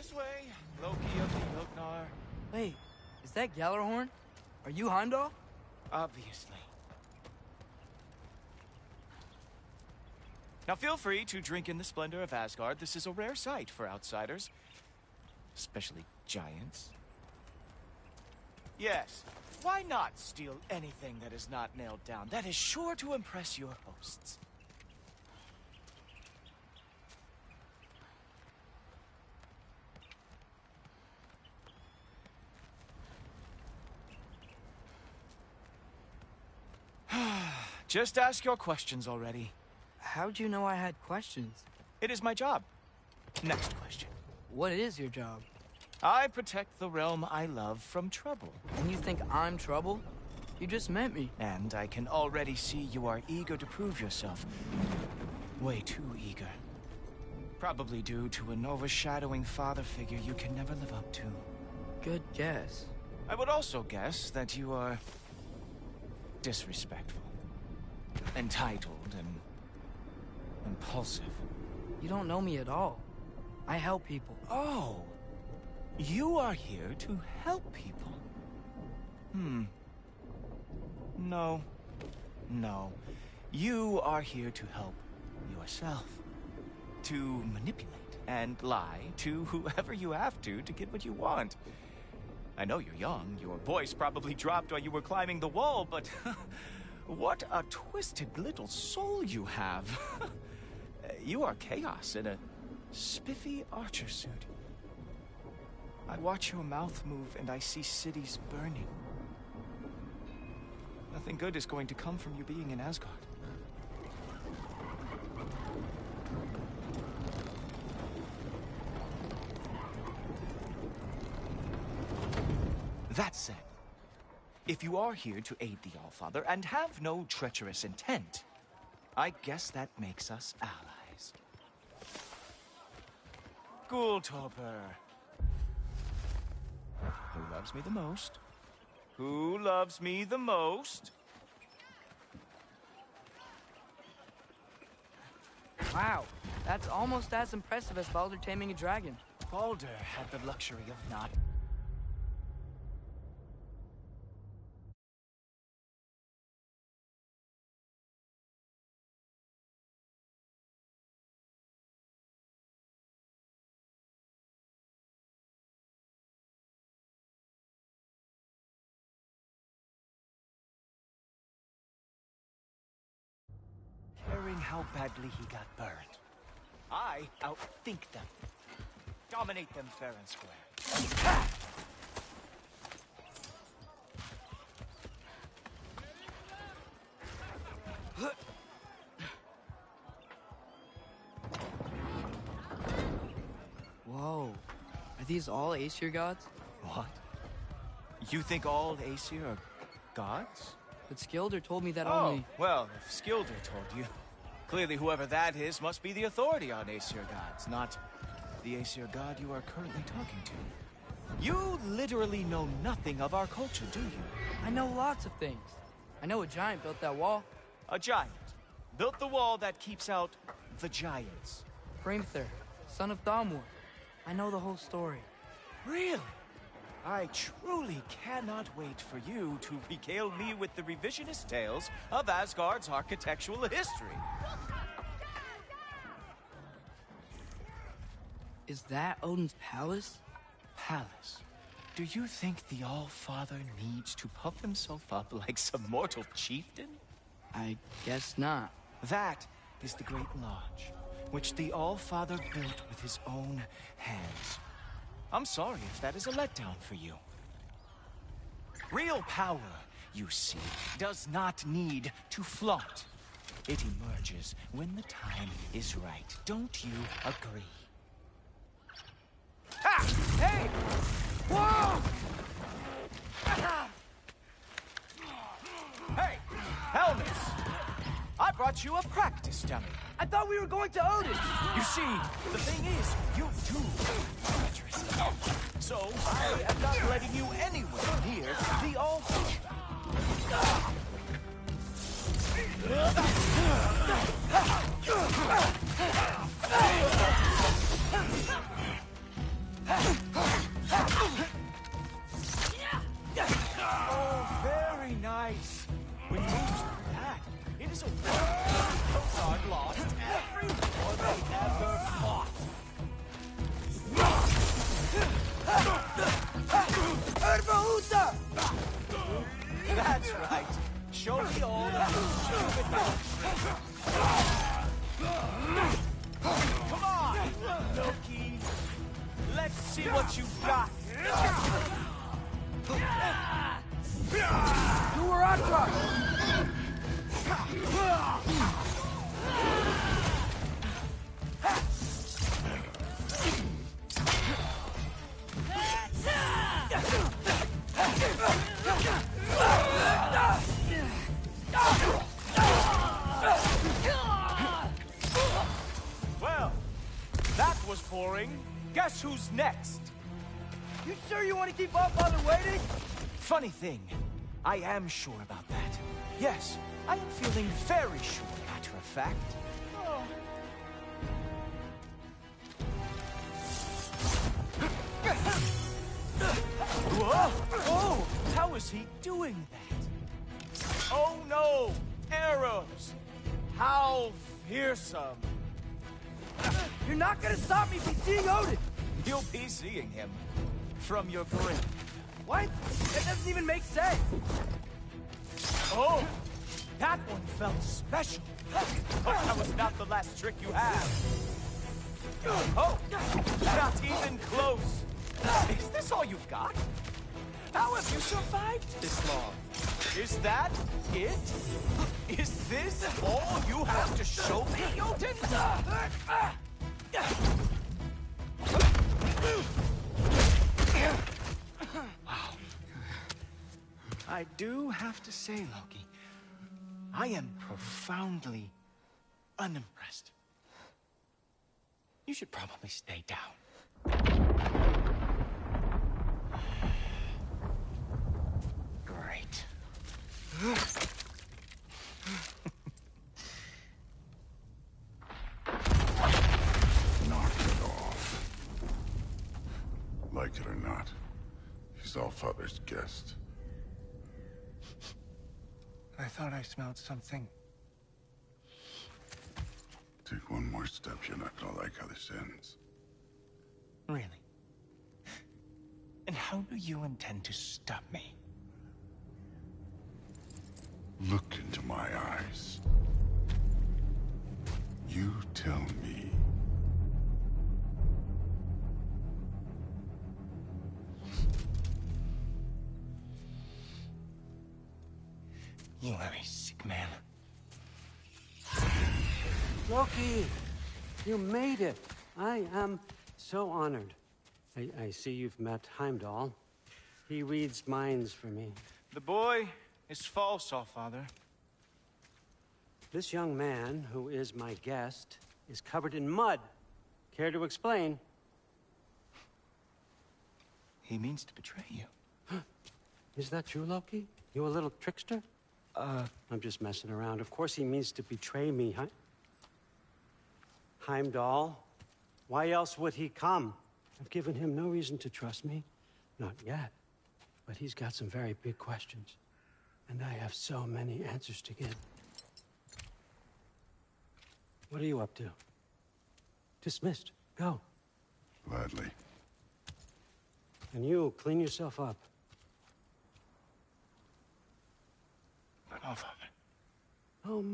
This way, Loki of the Jotnar. Wait, is that Gjallarhorn? Are you Heimdall? Obviously. Now feel free to drink in the splendor of Asgard. This is a rare sight for outsiders. Especially giants. Yes, why not steal anything that is not nailed down? That is sure to impress your hosts. Just ask your questions already. How'd you know I had questions? It is my job. Next question. What is your job? I protect the realm I love from trouble. And you think I'm trouble? You just met me. And I can already see you are eager to prove yourself. Way too eager. Probably due to an overshadowing father figure you can never live up to. Good guess. I would also guess that you are disrespectful, entitled, and impulsive. You don't know me at all. I help people. Oh, you are here to help people. No. You are here to help yourself. To manipulate and lie to whoever you have to get what you want. I know you're young. Your voice probably dropped while you were climbing the wall, but what a twisted little soul you have. You are chaos in a spiffy archer suit. I watch your mouth move and I see cities burning. Nothing good is going to come from you being in Asgard. That said, if you are here to aid the Allfather and have no treacherous intent, I guess that makes us allies. Gulltober. Who loves me the most? Who loves me the most? Wow, that's almost as impressive as Baldur taming a dragon. Baldur had the luxury of not... caring how badly he got burned. I outthink them. Dominate them fair and square. Whoa. Are these all Aesir gods? What? You think all Aesir are gods? But Skilder told me that Oh, only... well, if Skilder told you, clearly whoever that is must be the authority on Aesir gods, not the Aesir god you are currently talking to. You literally know nothing of our culture, do you? I know lots of things. I know a giant built that wall. A giant built the wall that keeps out the giants. Hrimthur, son of Thamur. I know the whole story. Really? I truly cannot wait for you to regale me with the revisionist tales of Asgard's architectural history. Is that Odin's palace? Palace? Do you think the All-Father needs to puff himself up like some mortal chieftain? I guess not. That is the Great Lodge, which the All-Father built with his own hands. I'm sorry if that is a letdown for you. Real power, you see, does not need to flaunt. It emerges when the time is right. Don't you agree? Ha! Hey! Whoa! Hey! Helmets! I brought you a practice dummy. I thought we were going to Odin! You see, the thing is, you too are treacherous. So, I am not letting you anywhere near the All-Father. see what you've got. Do a rock crush! Well, that was boring. Guess who's next? You sure you want to keep our father waiting? Funny thing, I am sure about that. Yes, I am feeling very sure, matter of fact. Whoa! Whoa! How is he doing that? Oh no! Arrows! How fearsome! You're not gonna stop me from seeing Odin! You'll be seeing him from your grave. What? That doesn't even make sense! Oh! That one felt special! Oh, that was not the last trick you have! Oh! Not even close! Is this all you've got? How have you survived this long? Is that it? Is this all you have to show me, Jotun? Wow. I do have to say, Loki, I am profoundly unimpressed. You should probably stay down. Great. Knock it off. Like it or not, he's Allfather's guest. I thought I smelled something. Take one more step, you're not gonna like how this ends. Really? And how do you intend to stop me? Look into my eyes. You tell me. You are a sick man. Loki, you made it. I am so honored. I see you've met Heimdall. He reads minds for me. The boy is false, Allfather. This young man, who is my guest, is covered in mud. Care to explain? He means to betray you. Is that true, Loki? You a little trickster? I'm just messing around. Of course he means to betray me, huh? Heimdall? Why else would he come? I've given him no reason to trust me. Not yet. But he's got some very big questions. And I have so many answers to give. What are you up to? Dismissed. Go. Gladly. And you, clean yourself up. But Allfather. Oh,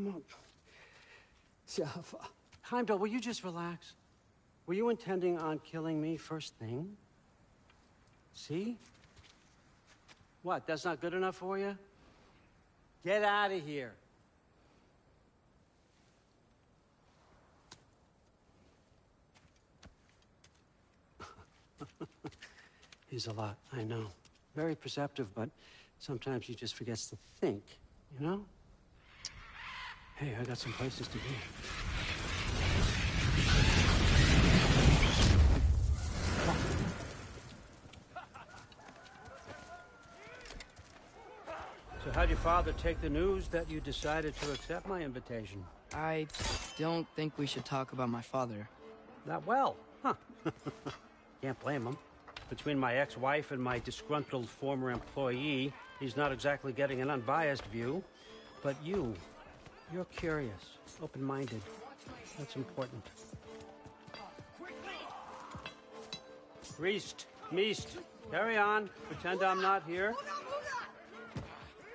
Jaffa. Heimdall, will you just relax? Were you intending on killing me first thing? See? What, that's not good enough for you? Get out of here. He's a lot, I know. Very perceptive, but sometimes he just forgets to think, you know? Hey, I got some places to be. So how'd your father take the news that you decided to accept my invitation? I don't think we should talk about my father. Not well, huh? Can't blame him. Between my ex-wife and my disgruntled former employee, he's not exactly getting an unbiased view. But you're curious, open-minded. That's important. Priest, Meest, carry on. Pretend I'm not here.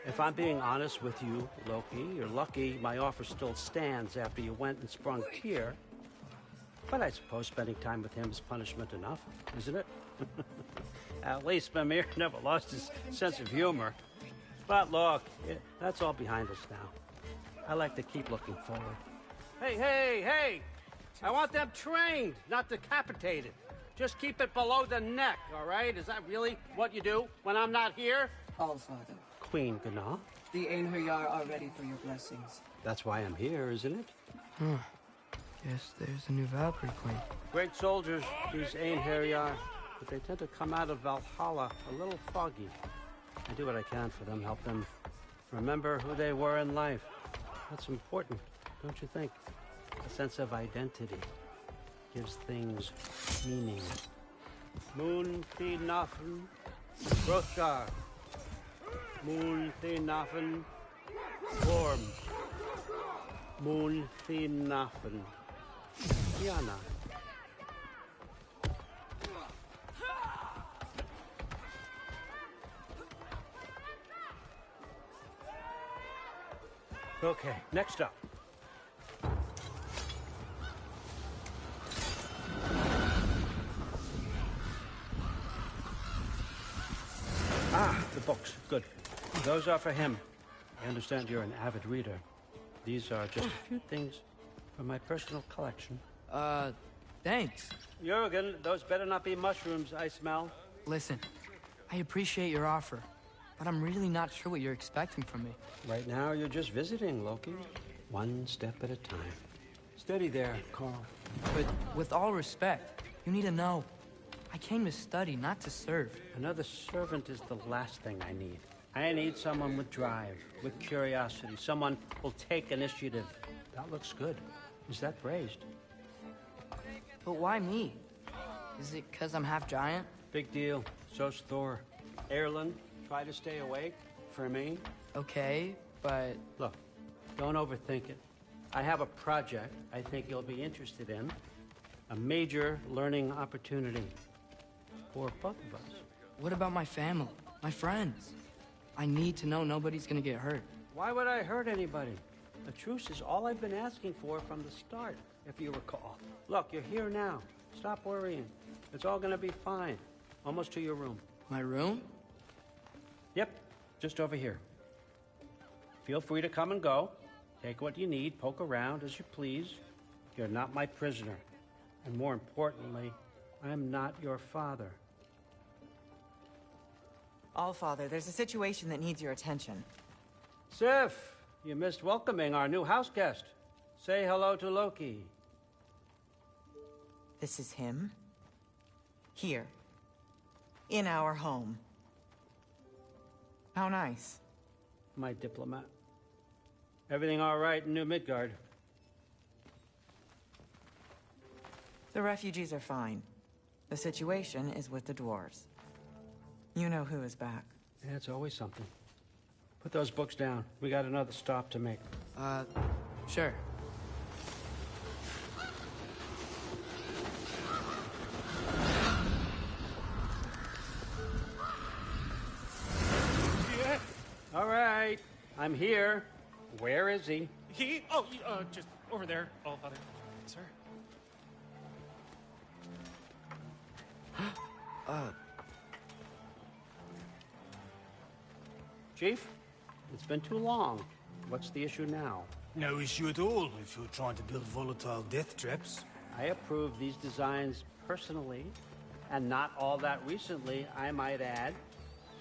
If I'm being honest with you, Loki, you're lucky my offer still stands after you went and sprung Tyr. But I suppose spending time with him is punishment enough, isn't it? At least Mimir never lost his sense of humor. But look, that's all behind us now. I like to keep looking forward. Hey! I want them trained, not decapitated. Just keep it below the neck, all right? Is that really what you do when I'm not here? Allfather, Queen Gná. the Einherjar are ready for your blessings. That's why I'm here, isn't it? Guess there's a new Valkyrie Queen. Great soldiers, these Einherjar, but they tend to come out of Valhalla a little foggy. I do what I can for them, help them remember who they were in life. That's important, don't you think? A sense of identity gives things meaning. Moon Thinafen, Hrothgar. Moon Thinafen, Gorm. Moon Thinafen, Diana. Okay, next up. The books. Good. Those are for him. I understand you're an avid reader. These are just a few things from my personal collection. Thanks. Jurgen, those better not be mushrooms I smell. Listen, I appreciate your offer, but I'm really not sure what you're expecting from me. Right now, you're just visiting, Loki. One step at a time. Steady there, Carl. But with all respect, you need to know, I came to study, not to serve. Another servant is the last thing I need. I need someone with drive, with curiosity, someone who'll take initiative. That looks good. Is that praised? But why me? Is it because I'm half giant? Big deal. So's Thor. Erlen, try to stay awake for me. Okay, but... Look, don't overthink it. I have a project I think you'll be interested in. A major learning opportunity for both of us. What about my family, my friends? I need to know nobody's gonna get hurt. Why would I hurt anybody? A truce is all I've been asking for from the start, if you recall. Look, you're here now. Stop worrying. It's all gonna be fine. Almost to your room. My room? Yep, just over here. Feel free to come and go. Take what you need, poke around as you please. You're not my prisoner. And more importantly, I'm not your father. Allfather, there's a situation that needs your attention. Sif, you missed welcoming our new house guest. Say hello to Loki. This is him. Here. In our home. How nice. My diplomat. Everything all right in New Midgard? The refugees are fine. The situation is with the dwarves. You know who is back. Yeah, it's always something. Put those books down. We got another stop to make. Sure. Yeah. All right. I'm here. Where is he? Just over there, Allfather. Sir. Chief, it's been too long. What's the issue now? No issue at all if you're trying to build volatile death traps. I approve these designs personally, and not all that recently, I might add.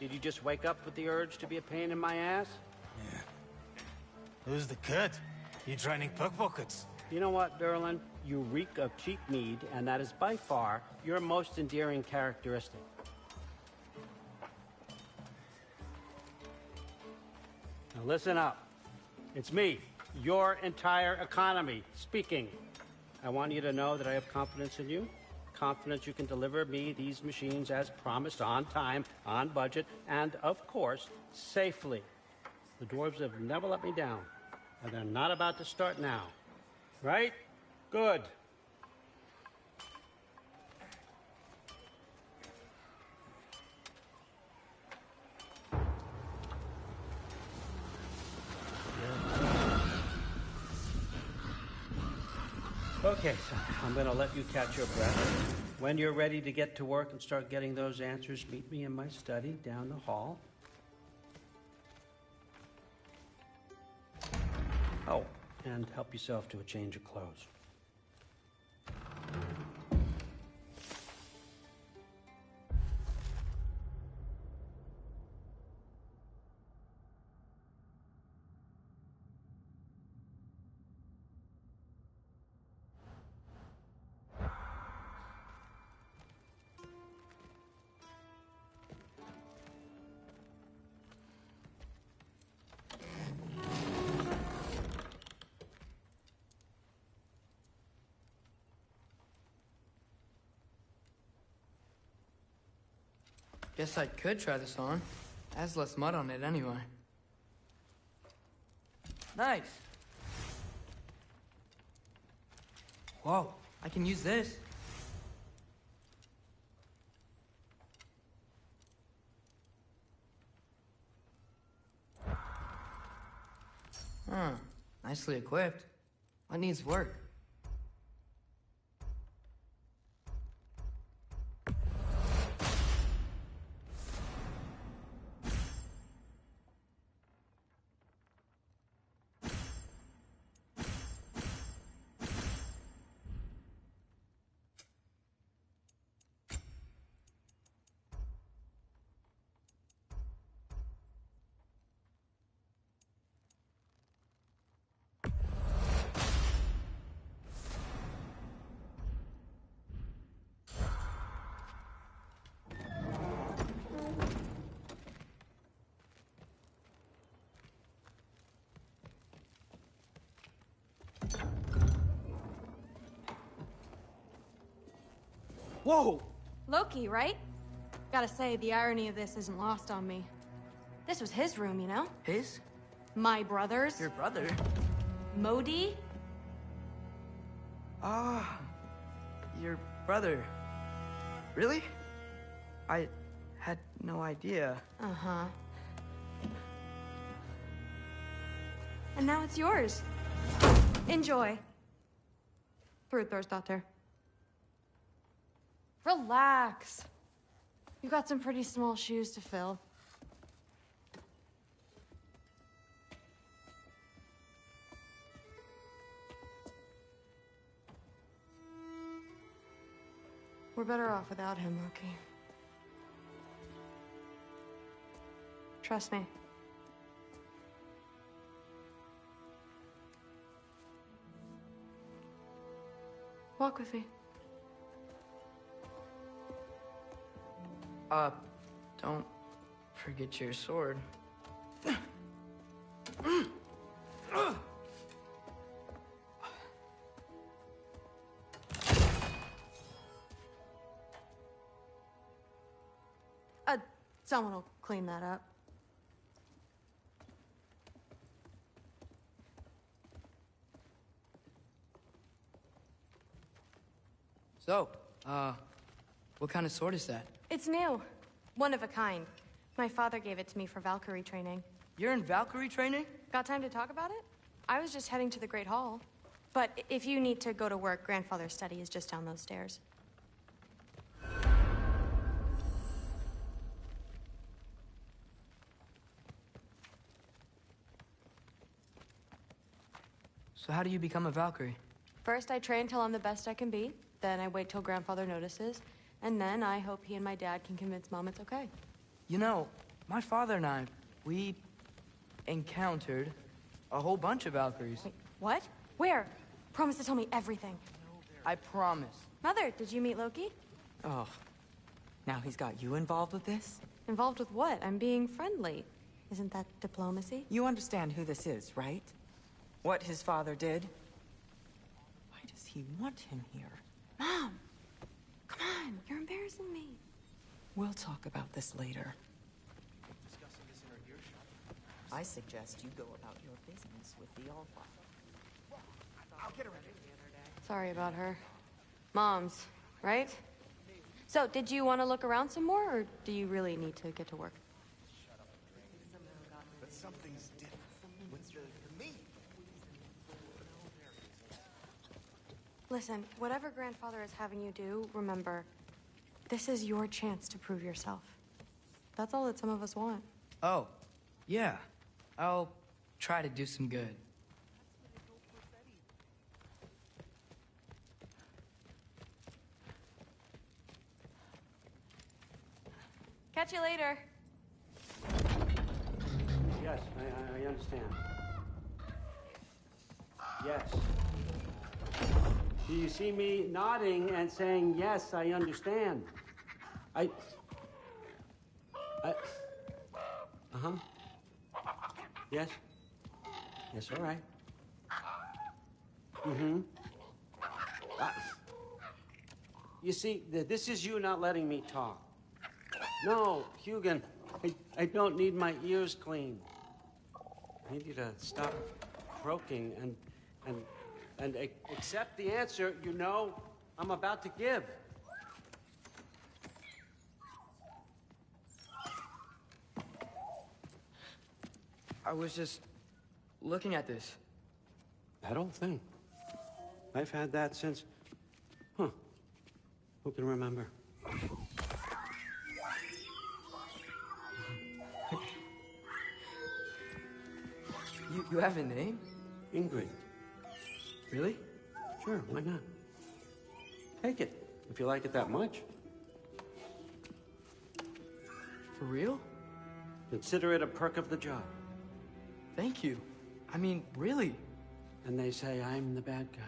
Did you just wake up with the urge to be a pain in my ass? Yeah. Who's the cut? You training pickpockets? You know what, Derlin? You reek of cheap mead, and that is by far your most endearing characteristic. Now listen up. It's me, your entire economy, speaking. I want you to know that I have confidence in you. Confidence you can deliver me these machines as promised, on time, on budget, and, of course, safely. The dwarves have never let me down, and they're not about to start now. Right? Good. Okay, so I'm gonna let you catch your breath. When you're ready to get to work and start getting those answers, meet me in my study down the hall. Oh, and help yourself to a change of clothes. Guess I could try this on. Has less mud on it anyway. Nice. Whoa, I can use this. Huh, nicely equipped. What needs work? Whoa! Loki, right? Gotta say, the irony of this isn't lost on me. This was his room, you know? His? My brother's. Your brother? Modi? Ah, your brother. Really? I had no idea. Uh-huh. And now it's yours. Enjoy. Brudbörsdotter. Relax. You got some pretty small shoes to fill. We're better off without him, Loki. Trust me. Walk with me. Don't forget your sword. Someone will clean that up. So, what kind of sword is that? It's new. One of a kind. My father gave it to me for Valkyrie training. You're in Valkyrie training? Got time to talk about it? I was just heading to the Great Hall. But if you need to go to work, Grandfather's study is just down those stairs. So how do you become a Valkyrie? First, I train till I'm the best I can be. Then I wait till Grandfather notices. And then I hope he and my dad can convince Mom it's okay. You know, my father and I, we encountered a whole bunch of Valkyries. Wait, what? Where? Promise to tell me everything. I promise. Mother, did you meet Loki? Oh, now he's got you involved with this? Involved with what? I'm being friendly. Isn't that diplomacy? You understand who this is, right? What his father did? Why does he want him here? Mom! Come on, you're embarrassing me. We'll talk about this later. I suggest you go about your business with the Allfather. I'll get her in. Sorry about her. Mom's, right? So, did you want to look around some more, or do you really need to get to work? But something's different with the me. Listen, whatever grandfather is having you do, remember, this is your chance to prove yourself. That's all that some of us want. Oh, yeah. I'll try to do some good. Catch you later. Yes, I understand. Yes. Do you see me nodding and saying, yes, I understand? Uh-huh. Yes? Yes, all right. Mm-hmm. You see, this is you not letting me talk. No, Hugin, I don't need my ears cleaned. I need you to stop croaking and accept the answer you know I'm about to give. I was just looking at this. That old thing. I've had that since... Who can remember? You have a name? Ingrid. Really? Sure, why not? Take it, if you like it that much. For real? Consider it a perk of the job. Thank you. I mean, really. And they say I'm the bad guy.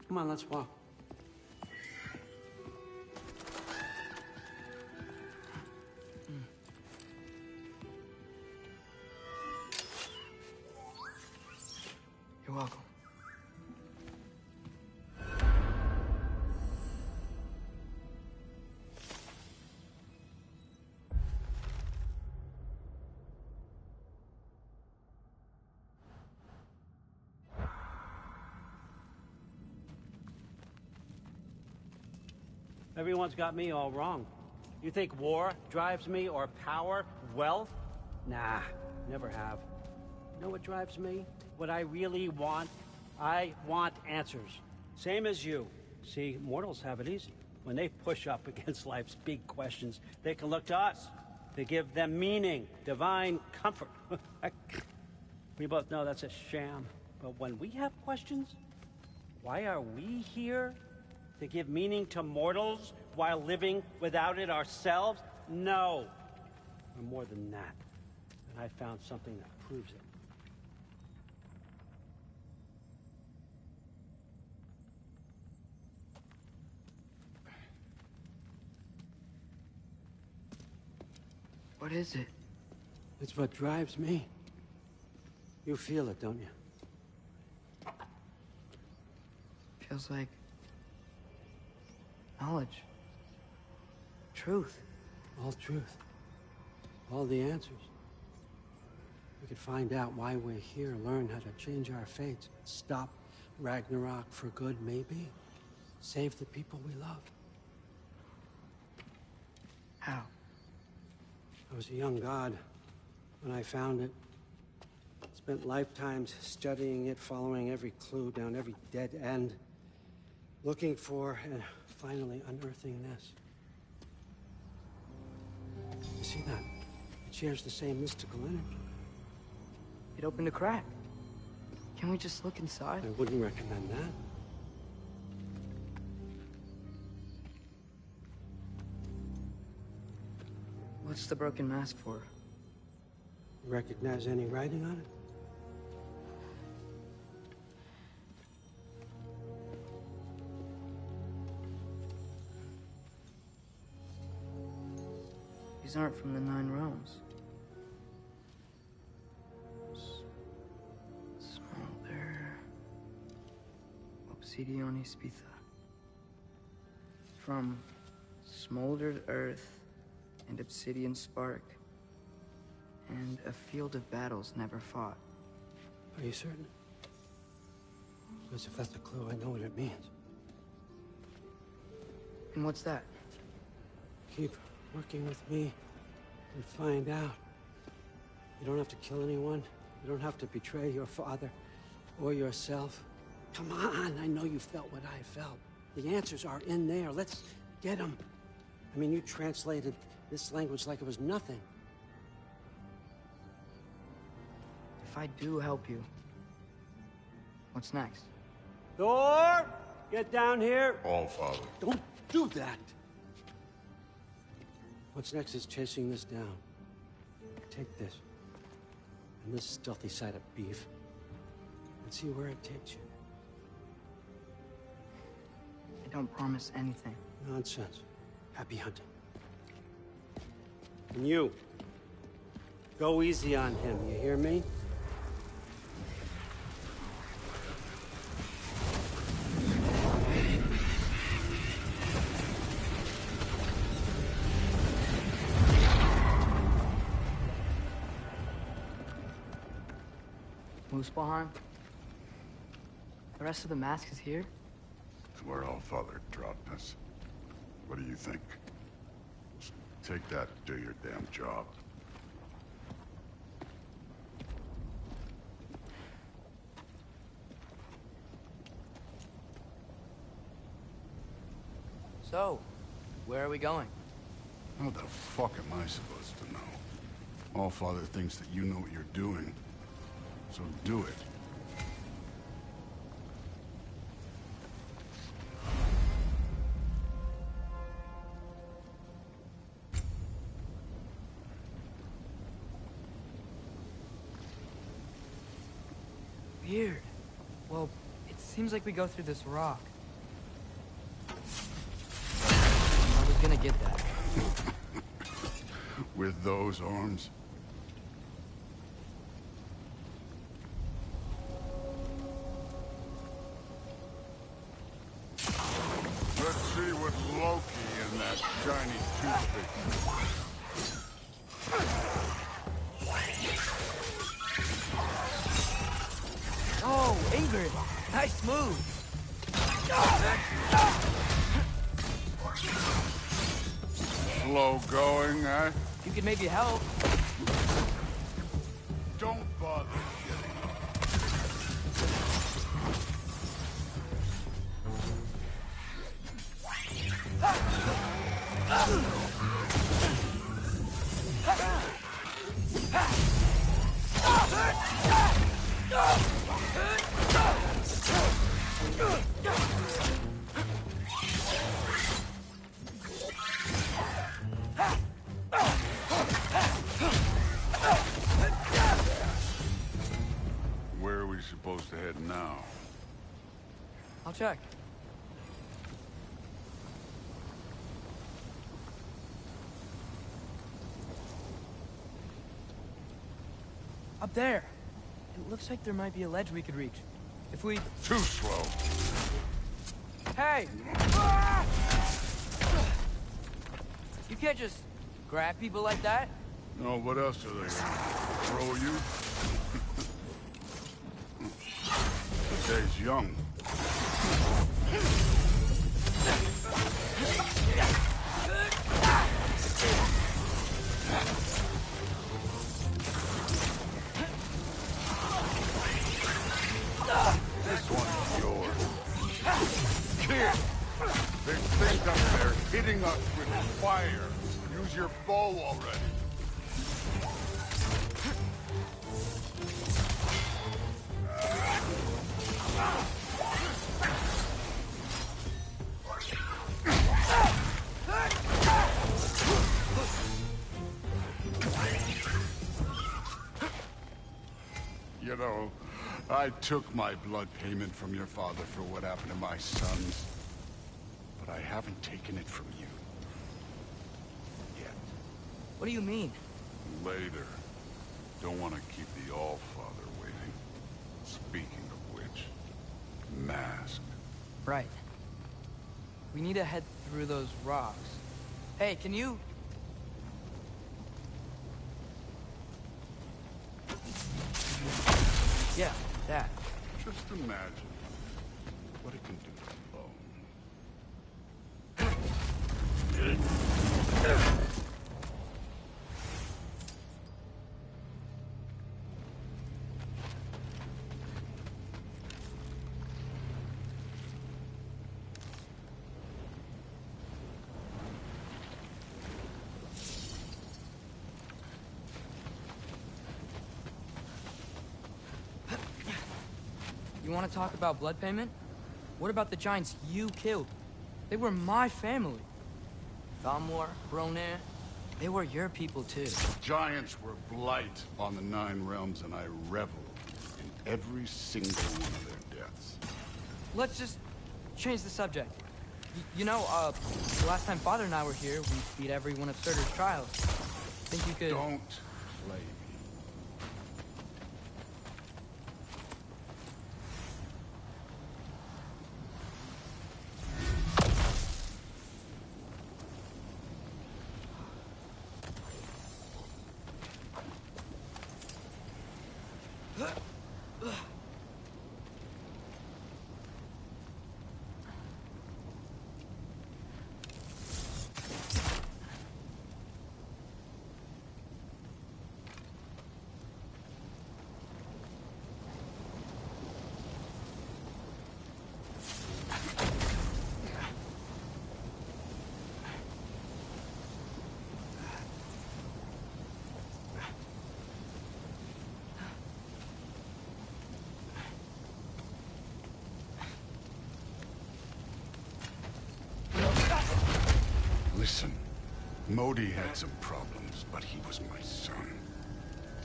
Come on, let's walk. You're welcome. Everyone's got me all wrong. You think war drives me, or power, wealth? Nah, never have. You know what drives me? What I really want? I want answers. Same as you. See, mortals have it easy. When they push up against life's big questions, they can look to us to give them meaning, divine comfort. We both know that's a sham. But when we have questions, why are we here? To give meaning to mortals while living without it ourselves? No. We're more than that. And I found something that proves it. What is it? It's what drives me. You feel it, don't you? Feels like knowledge. Truth. All truth. All the answers. We could find out why we're here, learn how to change our fates, stop Ragnarok for good, maybe. Save the people we love. How? I was a young god when I found it. Spent lifetimes studying it, following every clue down every dead end, looking for and finally unearthing this. You see that? It shares the same mystical energy. It opened a crack. Can we just look inside? I wouldn't recommend that. What's the broken mask for? Recognize any writing on it? These aren't from the Nine Realms. Smolder. Obsidione Spitha. From smoldered earth and obsidian spark. And a field of battles never fought. Are you certain? Because if that's a clue, I know what it means. And what's that? Keep working with me and find out. You don't have to kill anyone. You don't have to betray your father or yourself. Come on, I know you felt what I felt. The answers are in there. Let's get them. I mean, you translated this language like it was nothing. If I do help you, what's next? Thor! Get down here! All Father. Don't do that! What's next is chasing this down. Take this, and this stealthy side of beef, and see where it takes you. I don't promise anything. Nonsense. Happy hunting. And you, go easy on him, you hear me? Muspelheim? The rest of the mask is here? It's where All Father dropped us. What do you think? Just take that and do your damn job. So, where are we going? How the fuck am I supposed to know? All Father thinks that you know what you're doing. So do it. Weird. Well, it seems like we go through this rock. I was gonna get that. With those arms? Let's see what Loki and that shiny toothpick. Oh, Ingrid! Nice move! Slow going, eh? You could maybe help. Don't bother getting up. Where are we supposed to head now? I'll check. Up there. It looks like there might be a ledge we could reach. If we... Too slow. Hey! You can't just grab people like that. No, what else are they gonna throw you? The day's young. This one's yours. Kid! There's things up there hitting us with fire. Use your bow already. You know, I took my blood payment from your father for what happened to my sons. But I haven't taken it from you. Yet. What do you mean? Later. Don't want to keep the All-Father waiting. Speaking of which, mask. Right. We need to head through those rocks. Hey, can you... Yeah, that. Just imagine what it can do to bone. You want to talk about blood payment? What about the giants you killed? They were my family. Thalmor, Ronan, they were your people too. Giants were blight on the Nine Realms, and I reveled in every single one of their deaths. Let's just change the subject. You know, the last time Father and I were here, we beat every one of Surtur's trials. Think you could... Don't play me. Listen, Modi had some problems, but he was my son.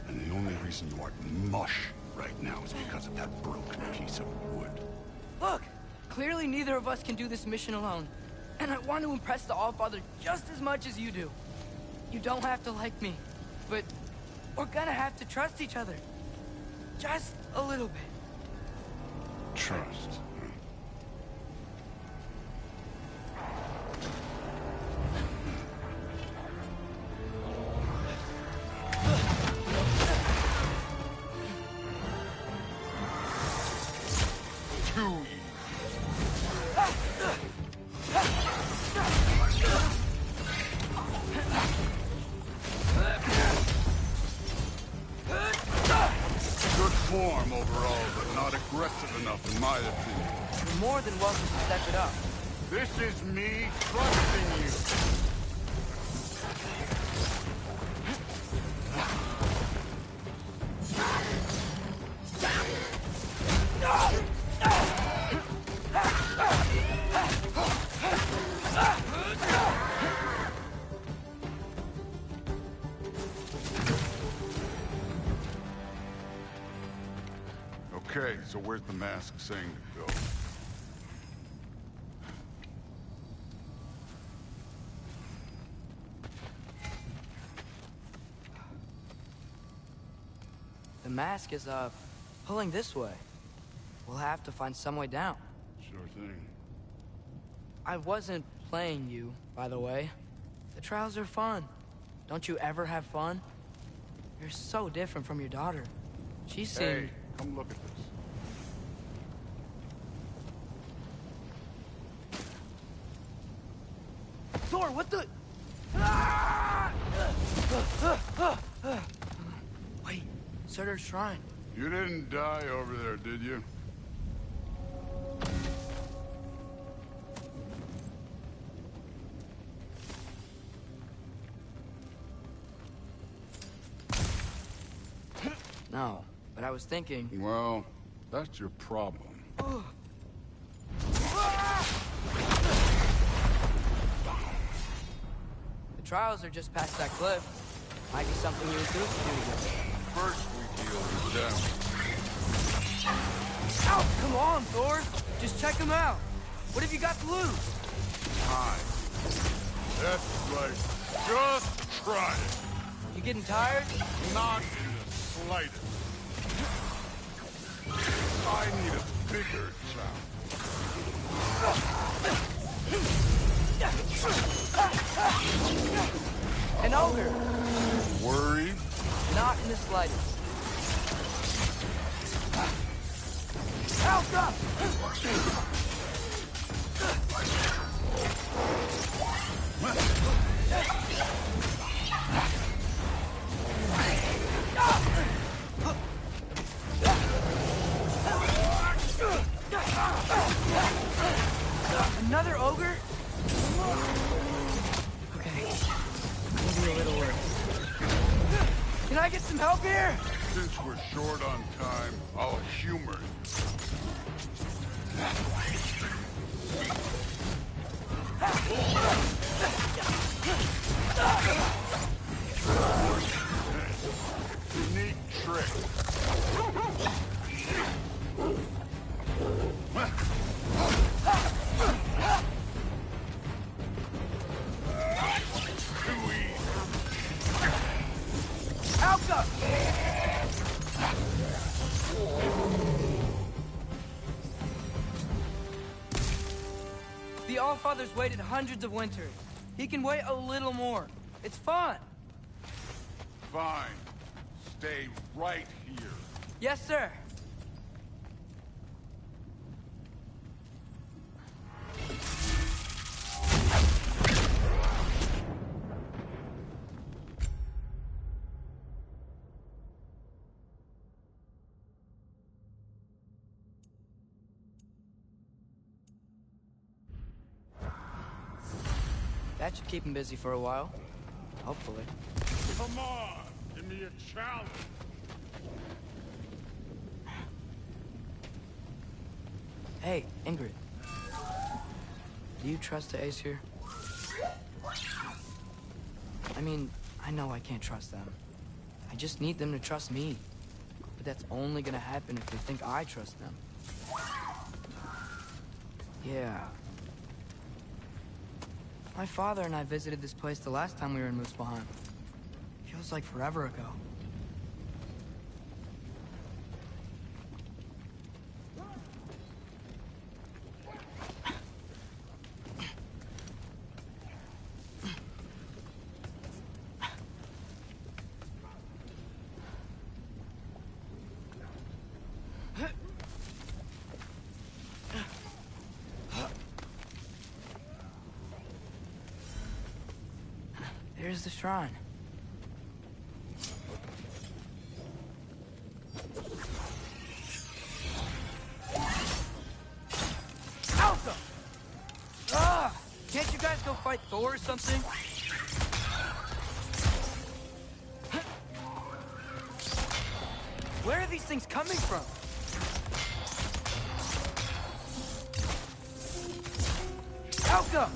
And the only reason you aren't mush right now is because of that broken piece of wood. Look! Clearly neither of us can do this mission alone. And I want to impress the Allfather just as much as you do. You don't have to like me, but we're gonna have to trust each other. Just a little bit. Trust. Form overall, but not aggressive enough in my opinion. You're more than welcome to step it up. This is me trusting you. Okay, so where's the mask saying to go? The mask is, pulling this way. We'll have to find some way down. Sure thing. I wasn't playing you, by the way. The trials are fun. Don't you ever have fun? You're so different from your daughter. She seemed... Hey, come look at this. Thor, what the... Wait, Surtur's shrine. You didn't die over there, did you? No, but I was thinking... Well, that's your problem. The trials are just past that cliff. Might be something you and Goose can do together. First we deal with them. Ow! Come on, Thor! Just check them out. What have you got to lose? Time. That's right. Just try it. You getting tired? Not in the slightest. I need a bigger challenge. An ogre. Worried? Not in the slightest. Help up! Another ogre? Okay, maybe a little worse. Can I get some help here? Since we're short on time, I'll humor you. Neat trick. Too easy. Alka! The Allfather's waited hundreds of winters. He can wait a little more. It's fun. Fine. Stay right here. Yes, sir. That should keep him busy for a while. Hopefully. Come on! Give me a challenge! Hey, Ingrid. Do you trust the Ace here? I mean, I know I can't trust them. I just need them to trust me. But that's only gonna happen if they think I trust them. Yeah. My father and I visited this place the last time we were in Muspelheim. Feels like forever ago. There's the shrine. Alpha! Can't you guys go fight Thor or something? Where are these things coming from? Alka!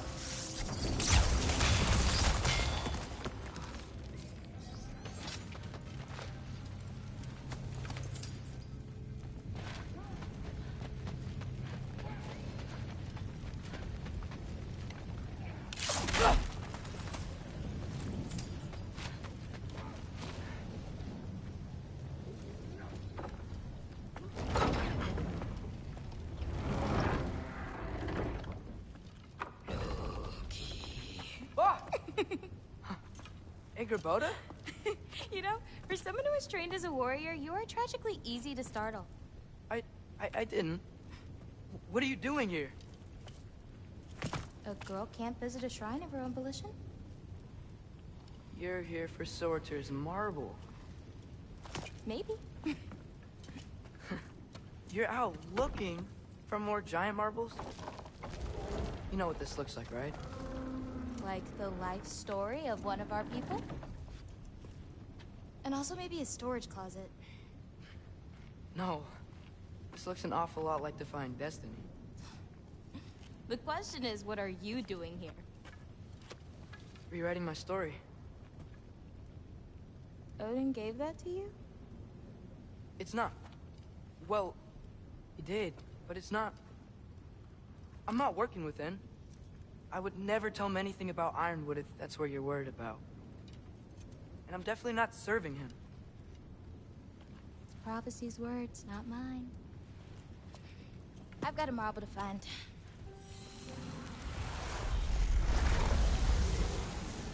Boda? You know, for someone who was trained as a warrior, you are tragically easy to startle. I didn't. What are you doing here? A girl can't visit a shrine of her own volition? You're here for Sorter's marble. Maybe. You're out looking for more giant marbles? You know what this looks like, right? Like the life story of one of our people? And also maybe a storage closet. No. This looks an awful lot like Defying Destiny. The question is, what are you doing here? Rewriting my story. Odin gave that to you? It's not. Well, he did, but it's not. I'm not working with him. I would never tell him anything about Ironwood if that's what you're worried about. And I'm definitely not serving him. It's prophecy's words, not mine. I've got a marble to find.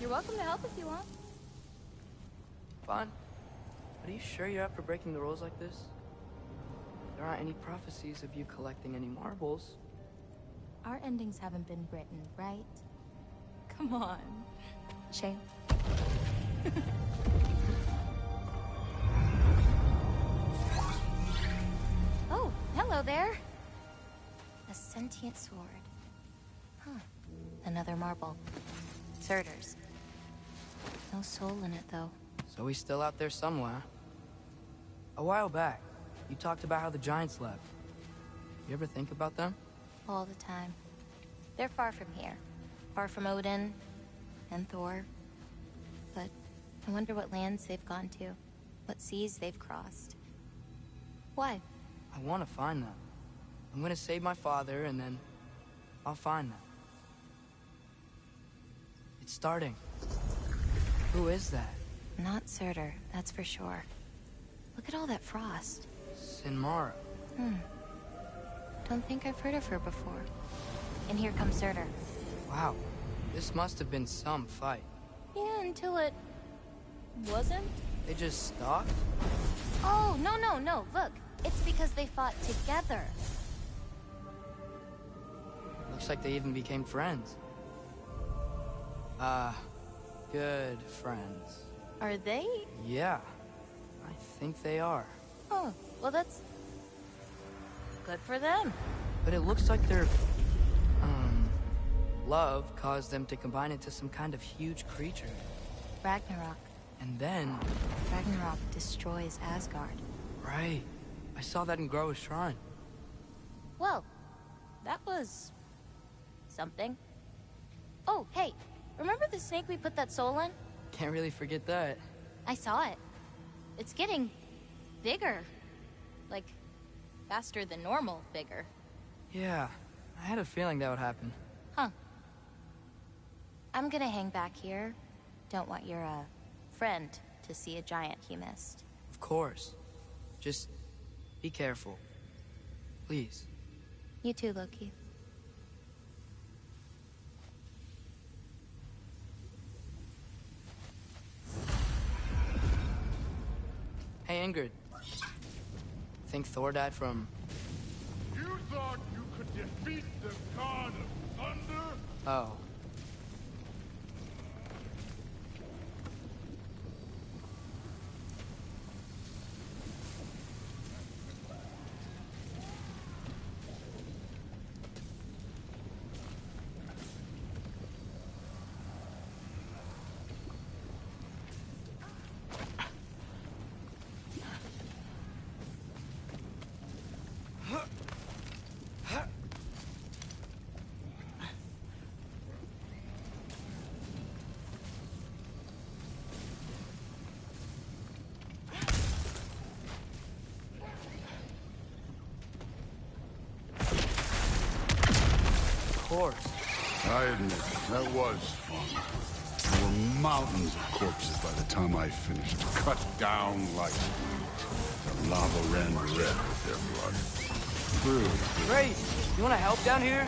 You're welcome to help if you want. Fine. But are you sure you're up for breaking the rules like this? There aren't any prophecies of you collecting any marbles. Our endings haven't been written, right? Come on. Shame. Oh, hello there. A sentient sword. Huh. Another marble. Surtur's. No soul in it, though. So he's still out there somewhere. A while back, you talked about how the giants left. You ever think about them? All the time. They're far from here. Far from Odin and Thor. But I wonder what lands they've gone to. What seas they've crossed. Why? I want to find them. I'm gonna save my father, and then I'll find them. It's starting. Who is that? Not Surtur, that's for sure. Look at all that frost. Sinmara. Don't think I've heard of her before. And here comes Surtur. Wow. This must have been some fight. Yeah, until it... wasn't? They just stopped? Oh, no. Look, it's because they fought together. Looks like they even became friends. Good friends. Are they? Yeah, I think they are. Oh, well that's... good for them. But it looks like their, love caused them to combine into some kind of huge creature. Ragnarok. And then... Ragnarok destroys Asgard. Right. I saw that in Groa's shrine. Well, that was... something. Oh, hey, remember the snake we put that soul in? Can't really forget that. I saw it. It's getting... bigger. Like, faster than normal bigger. Yeah, I had a feeling that would happen. Huh. I'm gonna hang back here. Don't want your, friend to see a giant he missed. Of course. Just be careful. Please. You too, Loki. Hey, Ingrid. Think Thor died from... You thought you could defeat the god of thunder? Oh. I admit, that was fun. There were mountains of corpses by the time I finished. Cut down like weed. The lava ran red with their blood. True. Great! You wanna help down here?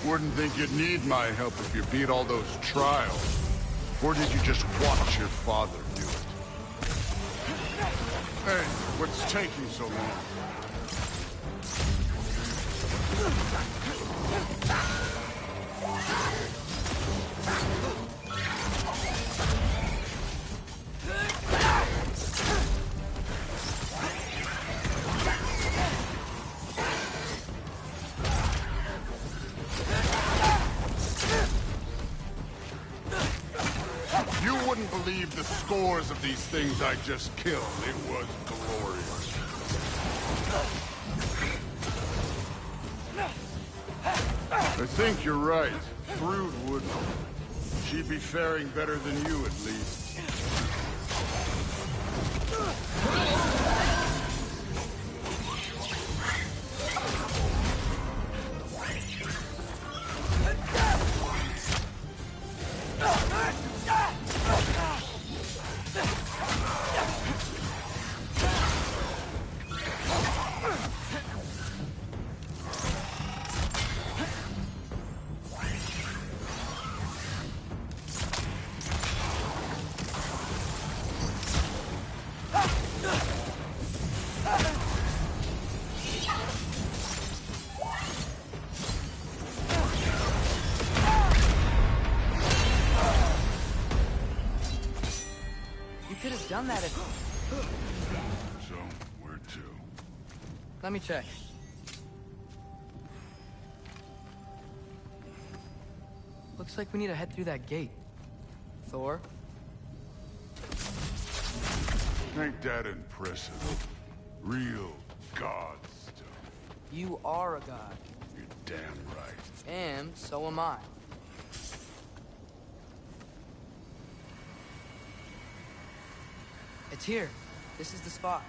Wouldn't think you'd need my help if you beat all those trials. Or did you just watch your father do it? Hey, what's taking so long? Believe the scores of these things I just killed. It was glorious. I think you're right. Thrud wouldn't. She'd be faring better than you, at least. Done that at... So, where to? Let me check. Looks like we need to head through that gate. Thor? Ain't that impressive? Real god stuff. You are a god. You're damn right. And so am I. It's here. This is the spot.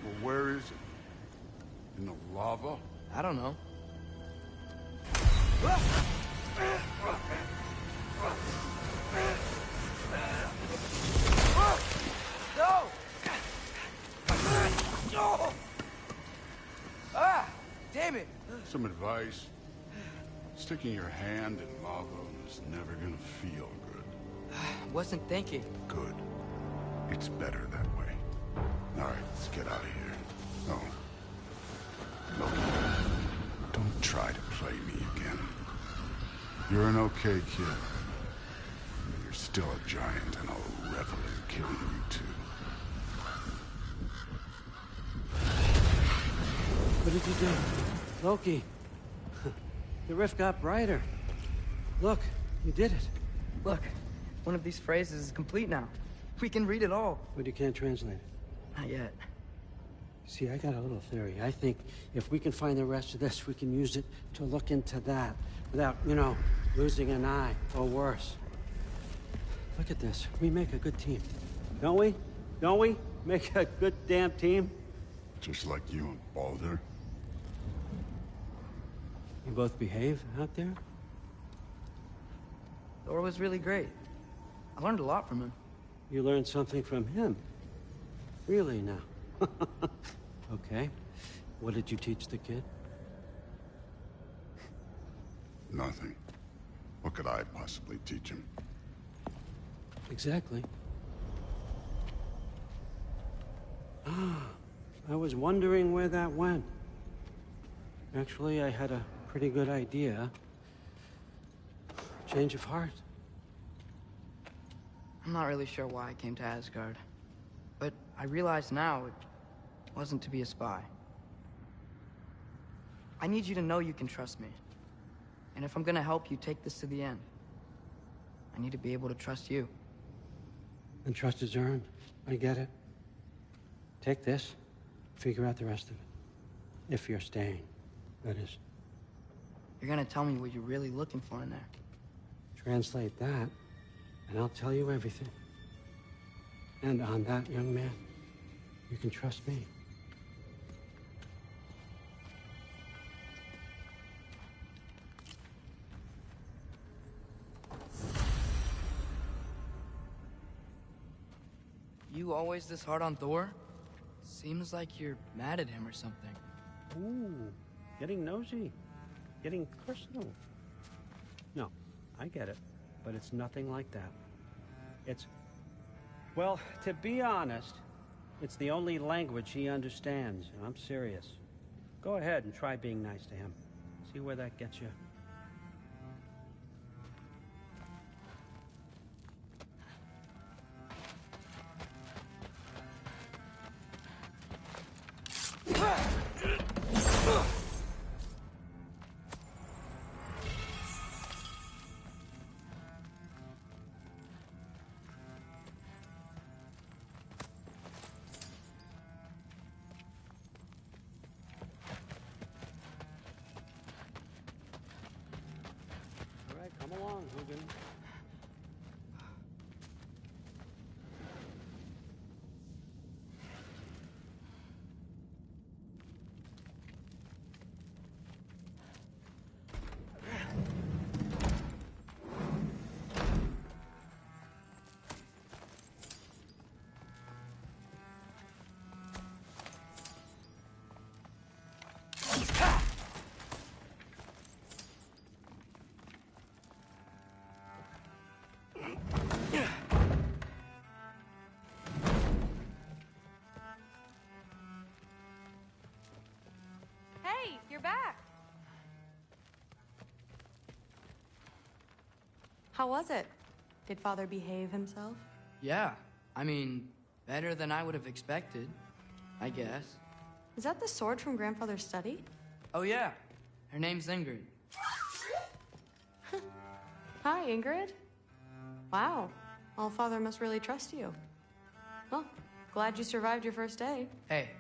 Well, where is it? In the lava? I don't know. No! No! Ah! Damn it! Some advice. Sticking your hand in lava is never gonna feel good. Wasn't thinking. Good. It's better that way. All right, let's get out of here. No. Loki, don't try to play me again. You're an okay kid. But you're still a giant, and I'll revel in killing you too. What did you do? Loki. The rift got brighter. Look, you did it. Look, one of these phrases is complete now. We can read it all. But you can't translate it. Not yet. See, I got a little theory. I think if we can find the rest of this, we can use it to look into that without, you know, losing an eye or worse. Look at this. We make a good team. Don't we? Don't we? Make a good damn team? Just like you and Baldur. You both behave out there? Thor was really great. I learned a lot from him. You learned something from him? Really now? Okay. What did you teach the kid? Nothing. What could I possibly teach him? Exactly. I was wondering where that went. Actually, I had a pretty good idea. Change of heart. I'm not really sure why I came to Asgard. But I realize now it wasn't to be a spy. I need you to know you can trust me. And if I'm gonna help you take this to the end, I need to be able to trust you. And trust is earned. I get it. Take this, figure out the rest of it. If you're staying, that is. You're gonna tell me what you're really looking for in there. Translate that, and I'll tell you everything. And on that, young man, you can trust me. You always this hard on Thor? Seems like you're mad at him or something. Ooh, getting nosy. Getting personal. No, I get it. But it's nothing like that. It's... Well, to be honest, it's the only language he understands, and I'm serious. Go ahead and try being nice to him. See where that gets you. Come along, Hugin. Hey, you're back. How was it? Did Father behave himself? Yeah, I mean, better than I would have expected, I guess. Is that the sword from Grandfather's study? Oh yeah, her name's Ingrid. Hi, Ingrid. Wow, Allfather must really trust you. Well, glad you survived your first day. Hey,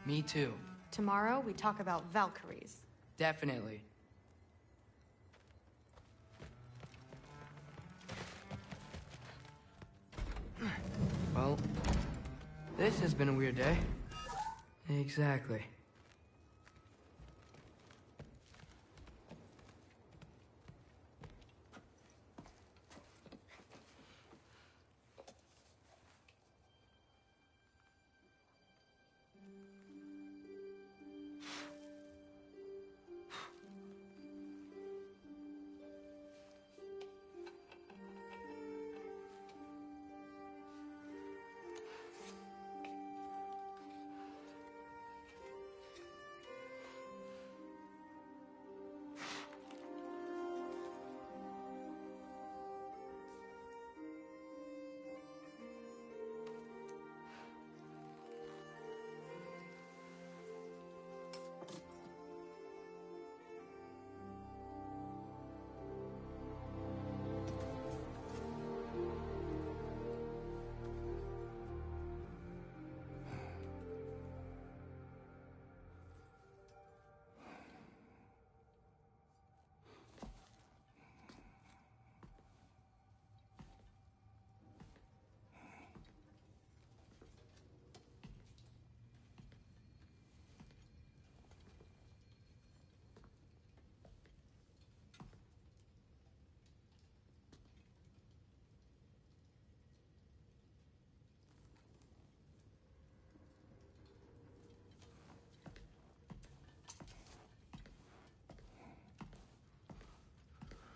Me too. Tomorrow, we talk about Valkyries. Definitely. Well, this has been a weird day. Exactly.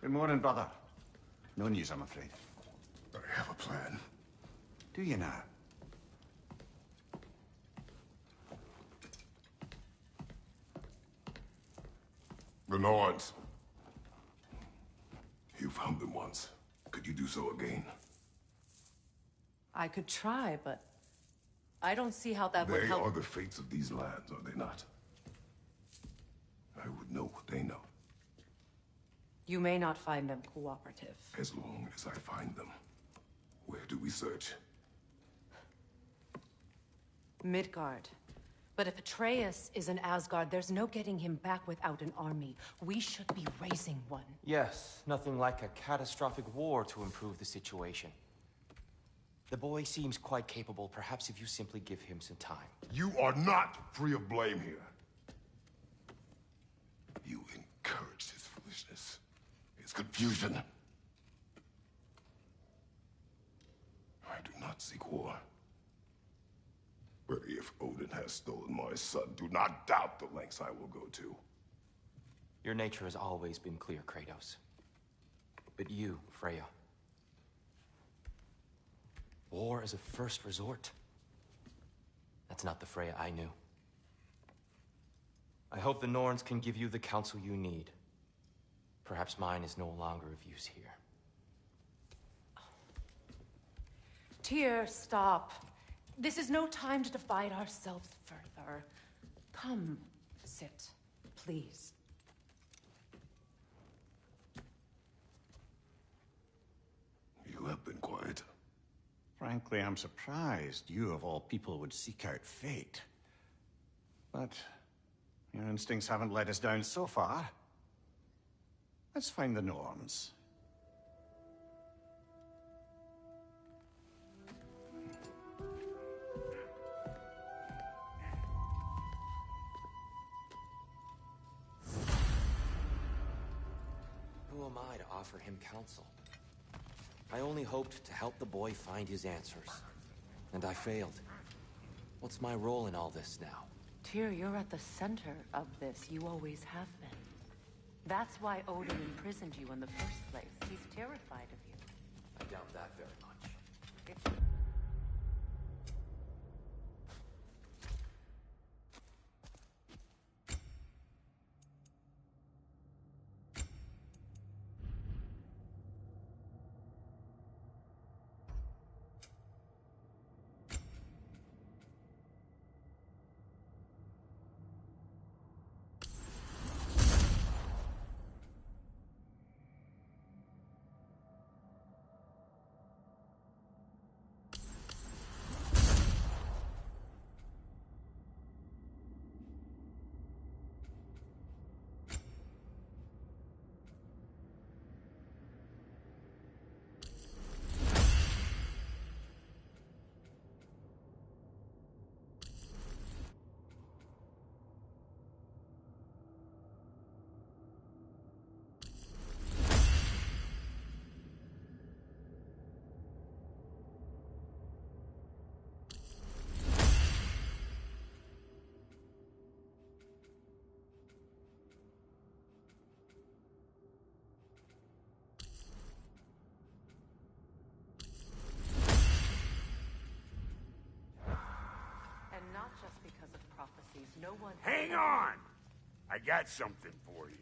Good morning, brother. No news, I'm afraid. I have a plan. Do you now? The Norns. You found them once. Could you do so again? I could try, but I don't see how that would help. They are the fates of these lands, are they not? I would know what they know. You may not find them cooperative. As long as I find them. Where do we search? Midgard. But if Atreus is in Asgard, there's no getting him back without an army. We should be raising one. Yes, nothing like a catastrophic war to improve the situation. The boy seems quite capable. Perhaps if you simply give him some time. You are not free of blame here. You encouraged his foolishness, his confusion. I do not seek war. But if Odin has stolen my son, do not doubt the lengths I will go to. Your nature has always been clear, Kratos. But you, Freya. War is a first resort. That's not the Freya I knew. I hope the Norns can give you the counsel you need. Perhaps mine is no longer of use here. Tyr, stop. This is no time to divide ourselves further. Come, sit, please. You have been quiet. Frankly, I'm surprised you, of all people, would seek out fate. But your instincts haven't let us down so far. Let's find the Norns. Who am I to offer him counsel? I only hoped to help the boy find his answers. And I failed. What's my role in all this now? Tyr, you're at the center of this. You always have been. That's why Odin imprisoned you in the first place. He's terrified of you. I doubt that very much. It's... prophecies. No one... Hang on! I got something for you.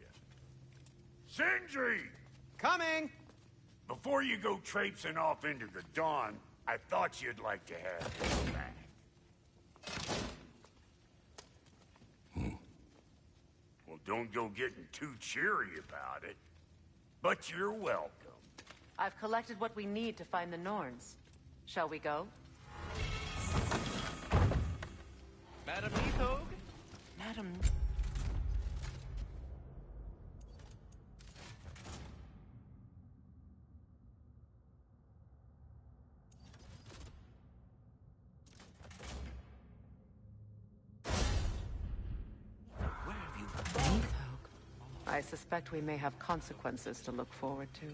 Sindri! Coming! Before you go traipsing off into the dawn, I thought you'd like to have this back. Well, don't go getting too cheery about it. But you're welcome. I've collected what we need to find the Norns. Shall we go? Madam Neathog? Madam... I suspect we may have consequences to look forward to.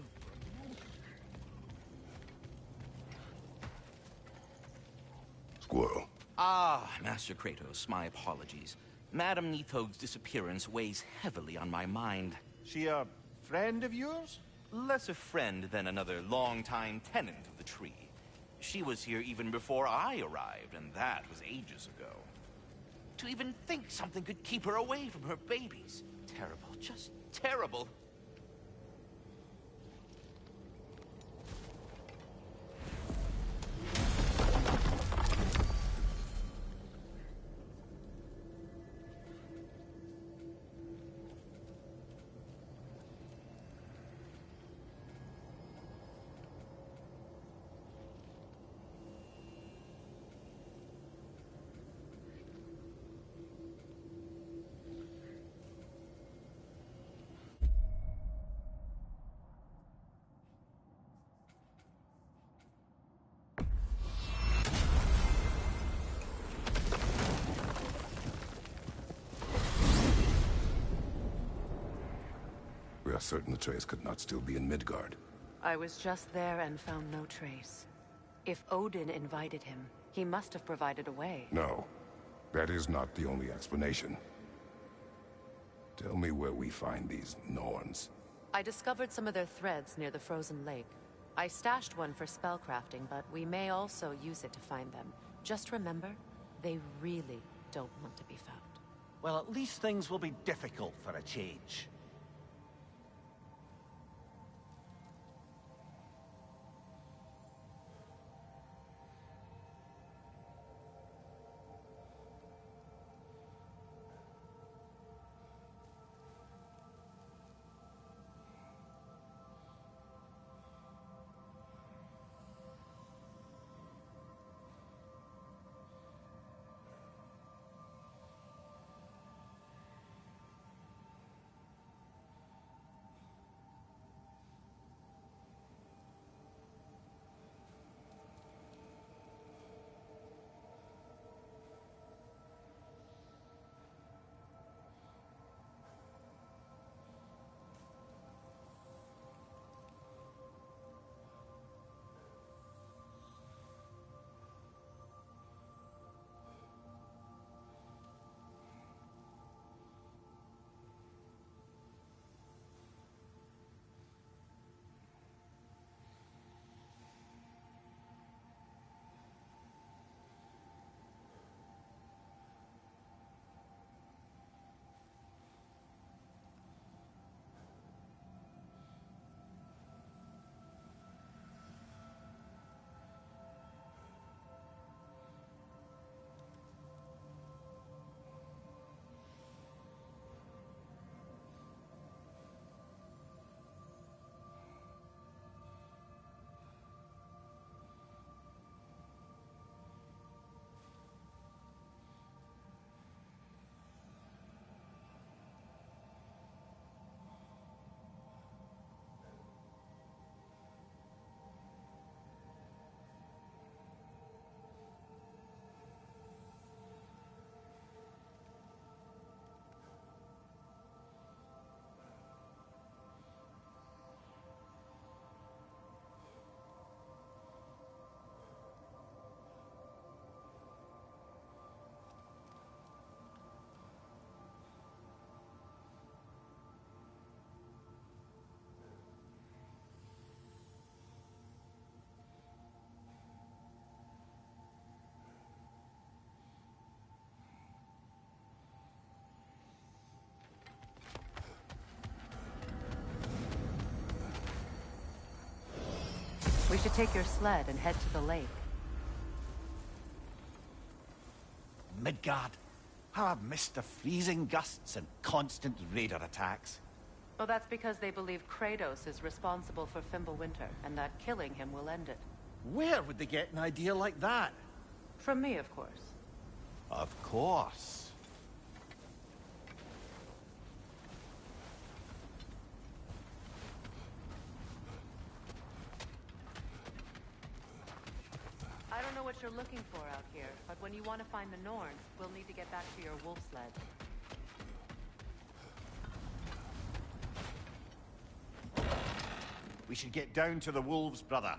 Squirrel. Ah, Master Kratos, my apologies. Madam Neathog's disappearance weighs heavily on my mind. She a friend of yours? Less a friend than another longtime tenant of the tree. She was here even before I arrived, and that was ages ago. To even think something could keep her away from her babies. Terrible, just terrible. We are certain the trace could not still be in Midgard. I was just there and found no trace. If Odin invited him, he must have provided a way. No, that is not the only explanation. Tell me where we find these Norns. I discovered some of their threads near the frozen lake. I stashed one for spellcrafting, but we may also use it to find them. Just remember, they really don't want to be found. Well, at least things will be difficult for a change. We should take your sled and head to the lake. Midgard. How I've missed the freezing gusts and constant raider attacks. Well, that's because they believe Kratos is responsible for Fimbulwinter, and that killing him will end it. Where would they get an idea like that? From me, of course. Of course. I don't know what you're looking for out here, but when you want to find the Norns, we'll need to get back to your wolf sled. We should get down to the wolves, brother.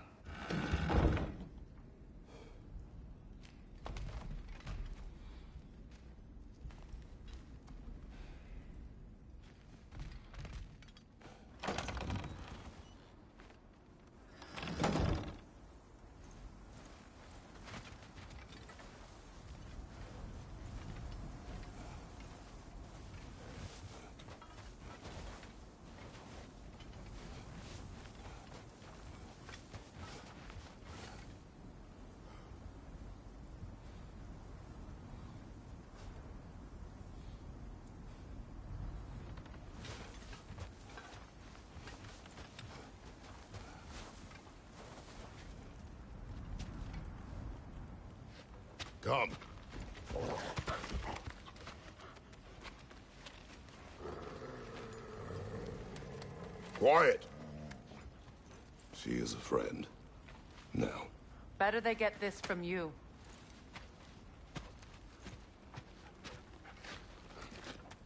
Come. Quiet. She is a friend. Now. Better they get this from you.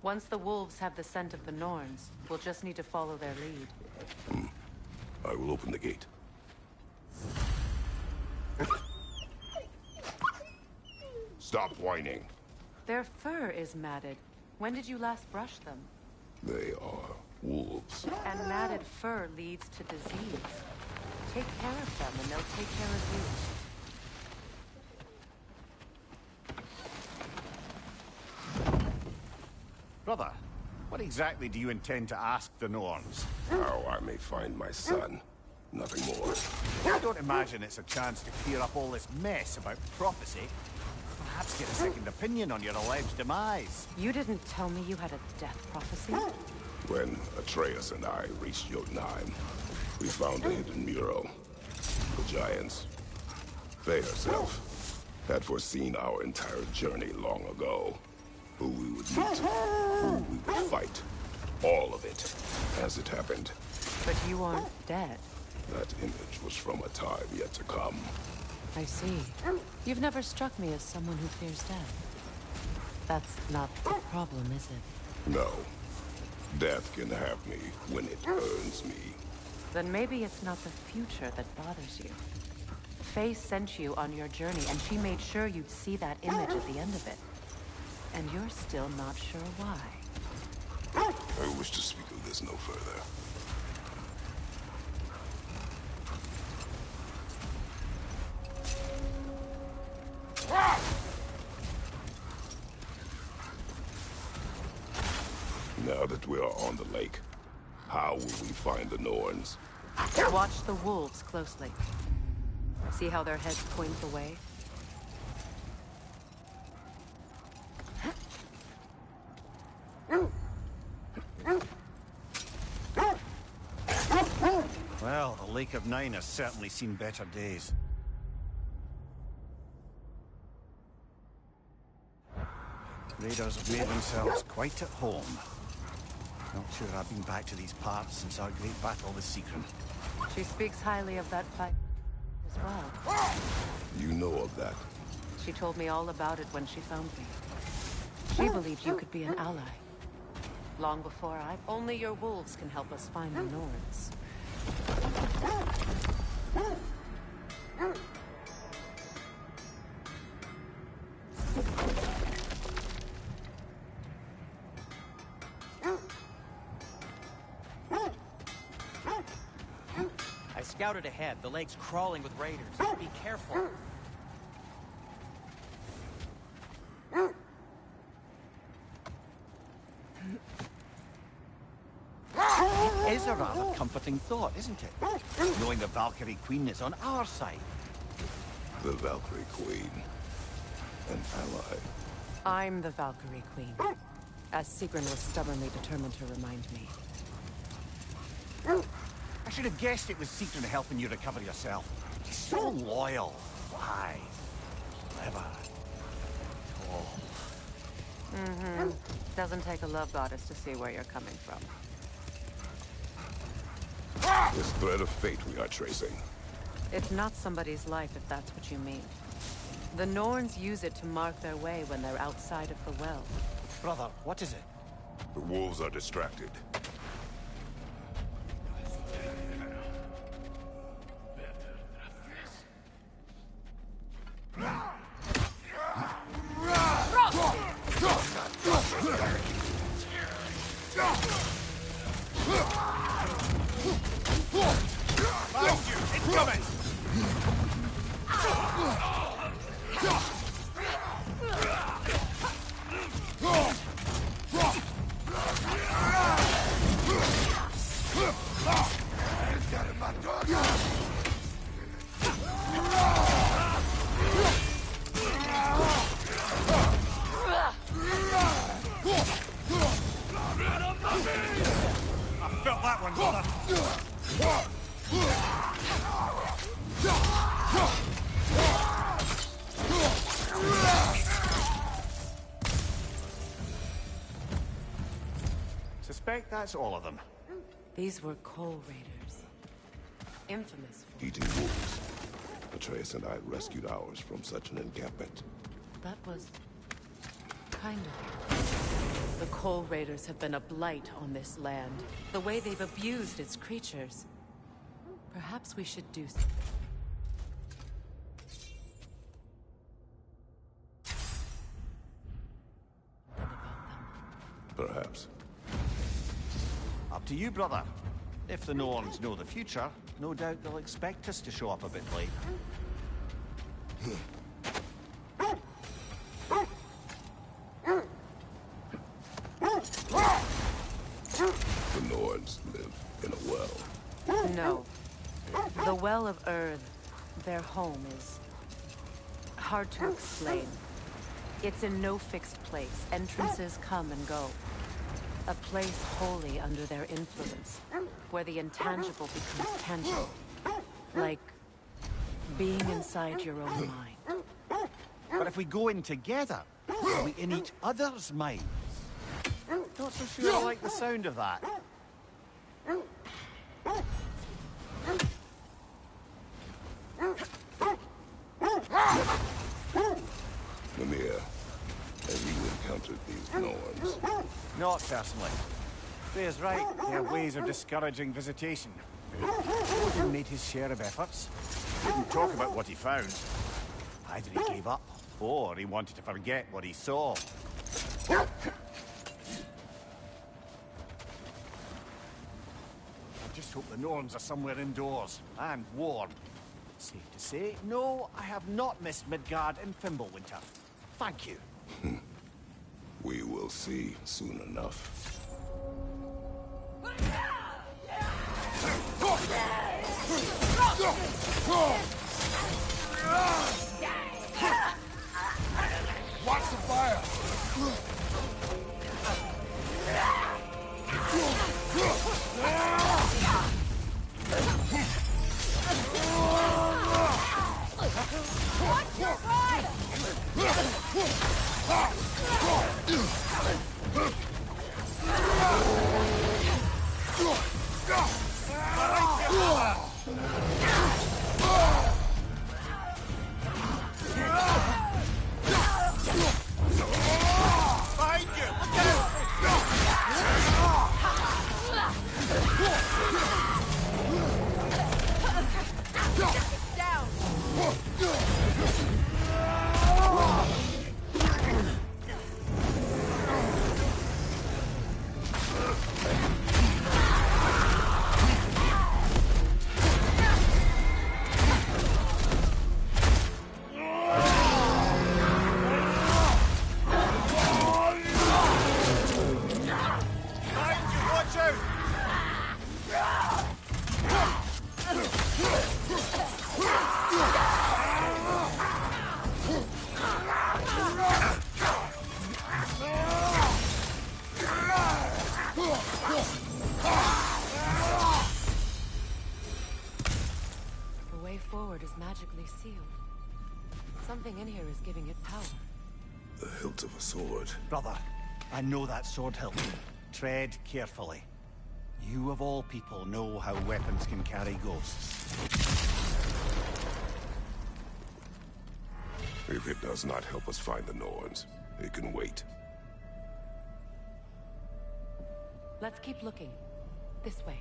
Once the wolves have the scent of the Norns, we'll just need to follow their lead. I will open the gate. Stop whining. Their fur is matted. When did you last brush them? They are wolves. And matted fur leads to disease. Take care of them and they'll take care of you. Brother, what exactly do you intend to ask the Norns? How I may find my son. Nothing more. I don't imagine it's a chance to clear up all this mess about prophecy. Perhaps get a second opinion on your alleged demise. You didn't tell me you had a death prophecy? When Atreus and I reached Jotunheim, we found a hidden mural. The giants, they herself, had foreseen our entire journey long ago. Who we would meet, who we would fight. All of it, as it happened. But you aren't dead. That image was from a time yet to come. I see. You've never struck me as someone who fears death. That's not the problem, is it? No. Death can have me when it earns me. Then maybe it's not the future that bothers you. Faye sent you on your journey, and she made sure you'd see that image at the end of it. And you're still not sure why. I wish to speak of this no further. Now that we are on the lake, how will we find the Norns? Watch the wolves closely. See how their heads point away? Well, the Lake of Nine has certainly seen better days. Raiders have made themselves quite at home. Not sure I've been back to these parts since our great battle with Seacrum. She speaks highly of that fight as well. You know of that? She told me all about it when she found me. She believed you could be an ally. Long before I... Only your wolves can help us find the Norns. I scouted ahead. The lake's crawling with raiders. Be careful. It is a rather comfortable comforting thought, isn't it? Knowing the Valkyrie Queen is on our side. The Valkyrie Queen. An ally. I'm the Valkyrie Queen, as Sigrun was stubbornly determined to remind me. I should have guessed it was Sigrun helping you recover yourself. She's so loyal, wise, clever, tall. Mm-hmm. Doesn't take a love goddess to see where you're coming from. This thread of fate we are tracing. It's not somebody's life, if that's what you mean. The Norns use it to mark their way when they're outside of the well. Brother, what is it? The wolves are distracted. Suspect that's all of them. These were Coal Raiders. Infamous for... Eating wolves. Atreus and I rescued ours from such an encampment. That was... kind of... The Coal Raiders have been a blight on this land. The way they've abused its creatures. Perhaps we should do something. Perhaps. Up to you, brother. If the Norns know the future, no doubt they'll expect us to show up a bit late. The Norns live in a well. No. The Well of Earth, their home, is hard to explain. It's in no fixed place. Entrances come and go. A place wholly under their influence, where the intangible becomes tangible. Like being inside your own mind. But if we go in together, are we in each other's minds? Not so sure I like the sound of that. Mimir, have you encountered these Norns? Not personally. Freya's right. They have ways of discouraging visitation. Odin made his share of efforts. Didn't talk about what he found. Either he gave up, or he wanted to forget what he saw. I just hope the Norns are somewhere indoors, and warm. Safe to say, no, I have not missed Midgard and Fimbulwinter. Thank you. We will see soon enough. Watch the fire! Watch your fire! way forward is magically sealed. Something in here is giving it power. The hilt of a sword. Brother, I know that sword hilt. Tread carefully. You of all people know how weapons can carry ghosts. If it does not help us find the Norns, it can wait. Let's keep looking. This way.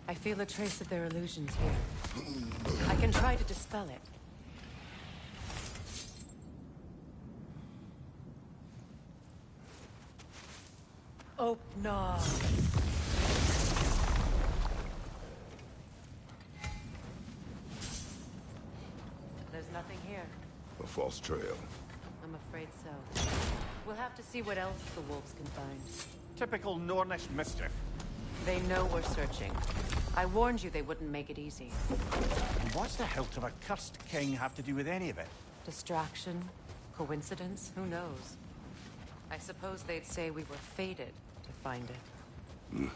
I feel a trace of their illusions here. I can try to dispel it. Oh, no. There's nothing here. A false trail. I'm afraid so. We'll have to see what else the wolves can find. Typical Nornish mischief. They know we're searching. I warned you they wouldn't make it easy. And what's the hilt of a cursed king have to do with any of it? Distraction? Coincidence? Who knows? I suppose they'd say we were fated to find it.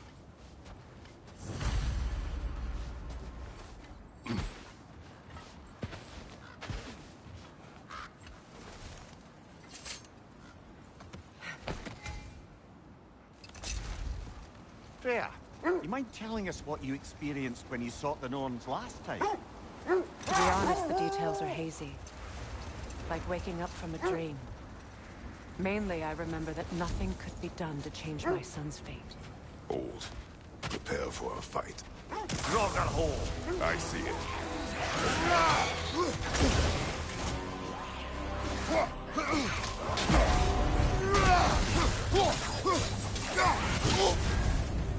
Freya, you mind telling us what you experienced when you sought the Norns last time? To be honest, the details are hazy. Like waking up from a dream. Mainly, I remember that nothing could be done to change my son's fate. Old. Prepare for a fight. Roggerhole! I see it.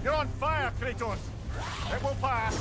You're on fire, Kratos! It will pass!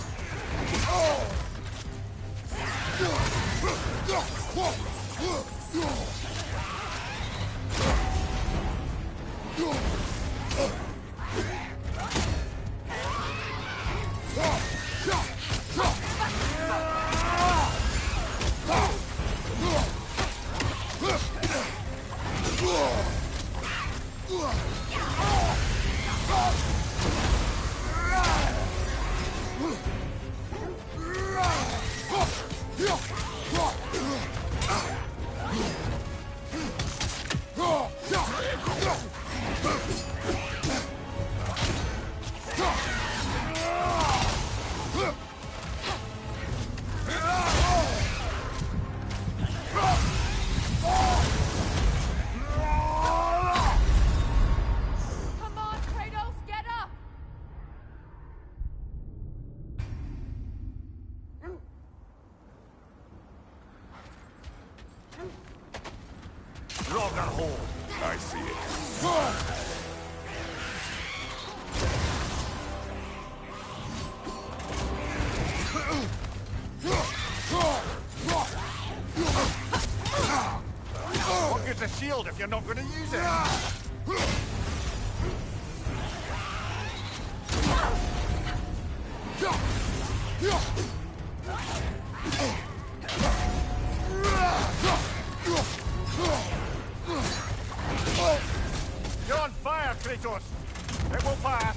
I see it. What good's a shield if you're not going to use it? You're on fire, Kratos! It will pass!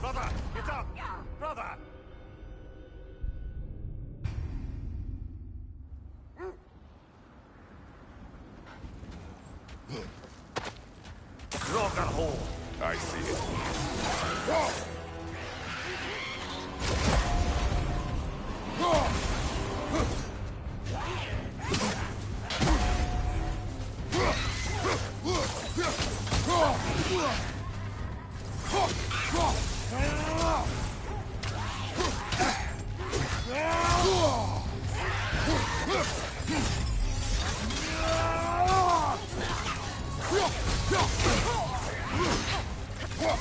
Brother, get up! Brother! Roggerhole. I see it. You're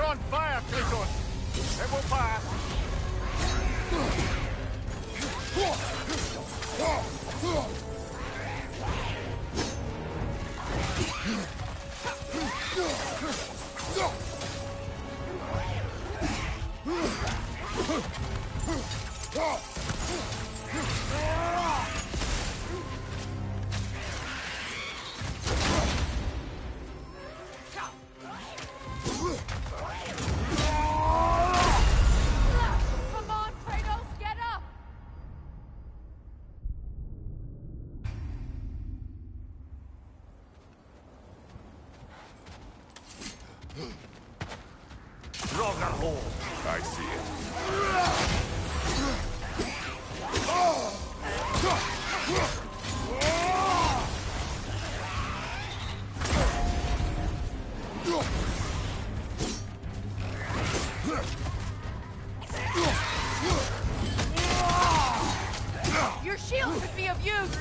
on fire, Kratos! It will pass! Come on, Kratos, get up! Ragnarok. I see it. Your shield could be of use!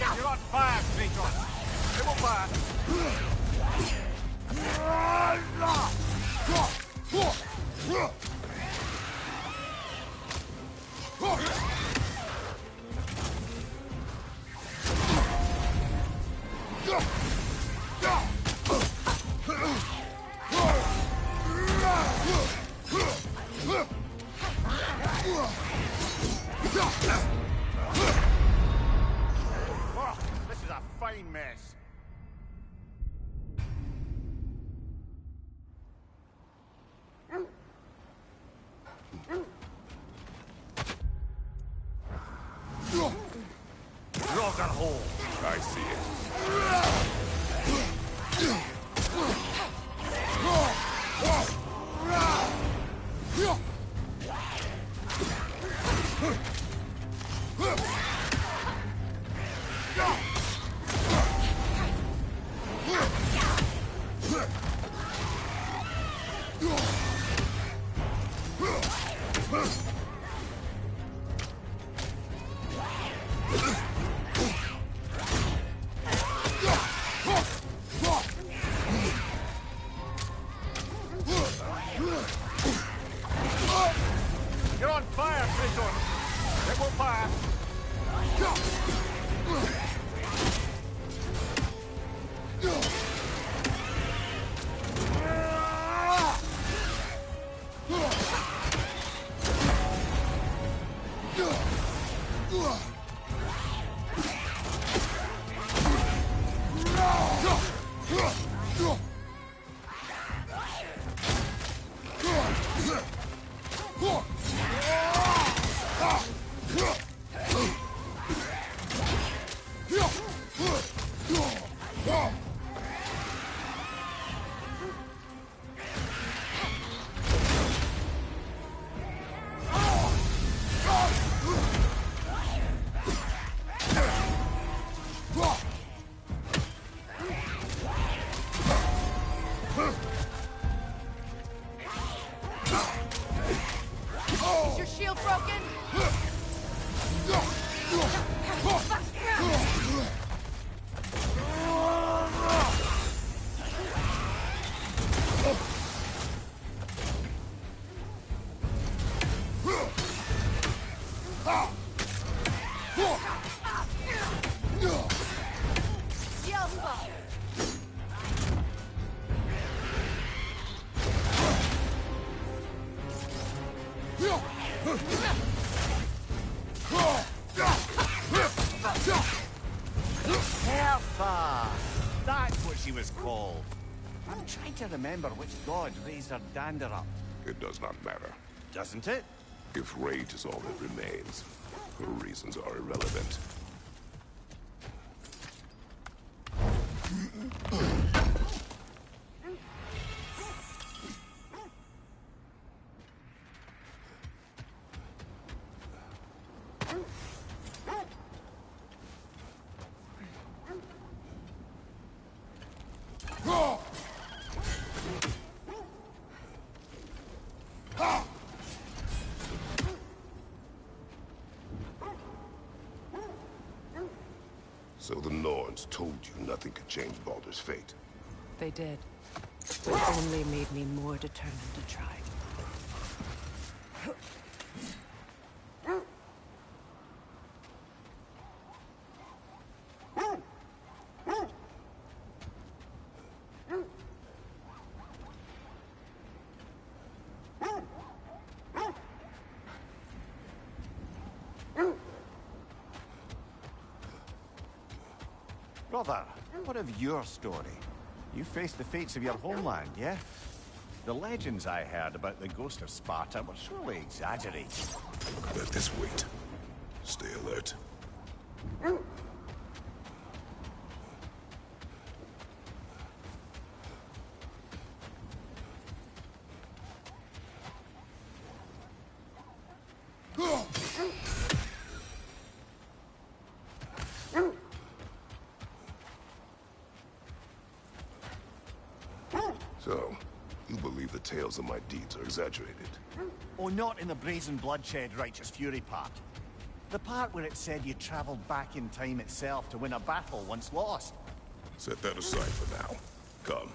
You're on fire, Kratos! It will pass! Oh, this is a fine mess. Ragnarok. I see it. You're on fire, Kratos! It will pass! Is your shield broken? Alpha! That's what she was called. I'm trying to remember which god raised her dander up. It does not matter. Doesn't it? If rage is all that remains, her reasons are irrelevant. So the Norns told you nothing could change Baldur's fate. They did. It only made me more determined to try. Brother, what of your story? You faced the fates of your homeland, yeah? The legends I heard about the ghost of Sparta were surely exaggerated. Let this wait. Stay alert. So, you believe the tales of my deeds are exaggerated? Oh, not in the brazen bloodshed righteous fury part. The part where it said you traveled back in time itself to win a battle once lost. Set that aside for now. Come.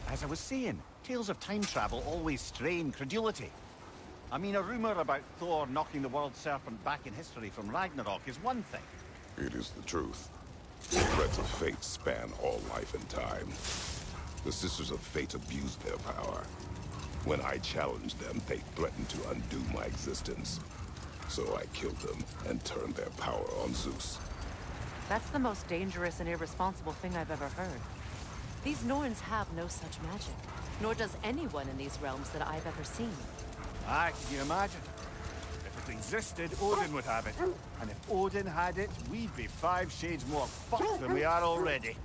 As I was saying, tales of time travel always strain credulity. I mean, a rumor about Thor knocking the world serpent back in history from Ragnarok is one thing. It is the truth. The threats of fate span all life and time. The Sisters of Fate abused their power. When I challenged them, they threatened to undo my existence. So I killed them and turned their power on Zeus. That's the most dangerous and irresponsible thing I've ever heard. These Norns have no such magic, nor does anyone in these realms that I've ever seen. Aye, can you imagine? If it existed, Odin would have it. And if Odin had it, we'd be 5 shades more fucked than we are already.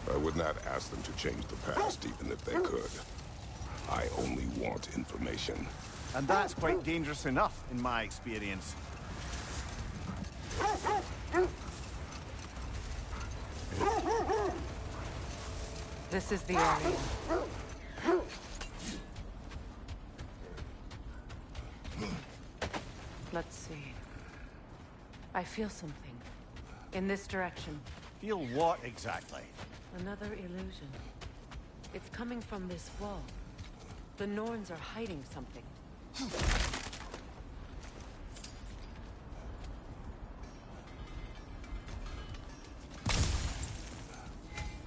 I would not ask them to change the past, even if they could. I only want information. And that's quite dangerous enough, in my experience. This is the area. Let's see. I feel something. In this direction. Feel what exactly? Another illusion. It's coming from this wall. The Norns are hiding something.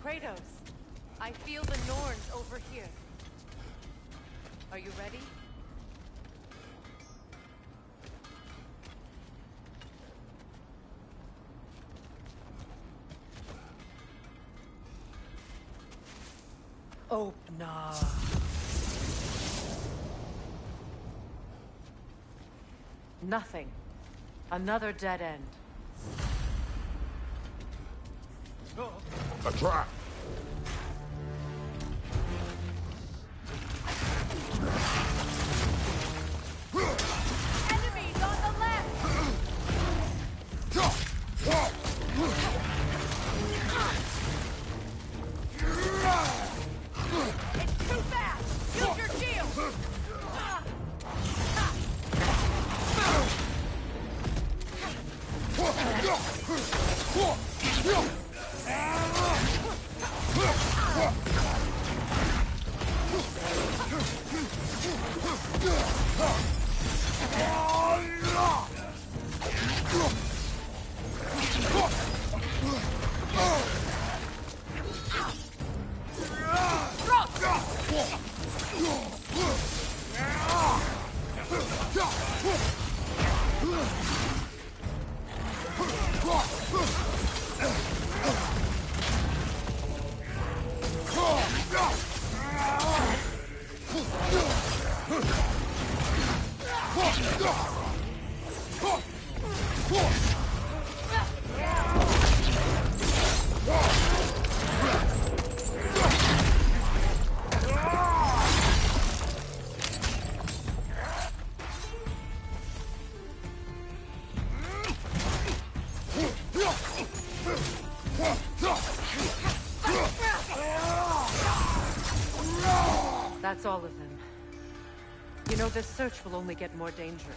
Kratos, I feel the Norns over here. Are you ready? Opener. Nothing. Another dead end. A trap! Enemies on the left! It's too fast! Use your shield! That's all of them. You know, this search will only get more dangerous.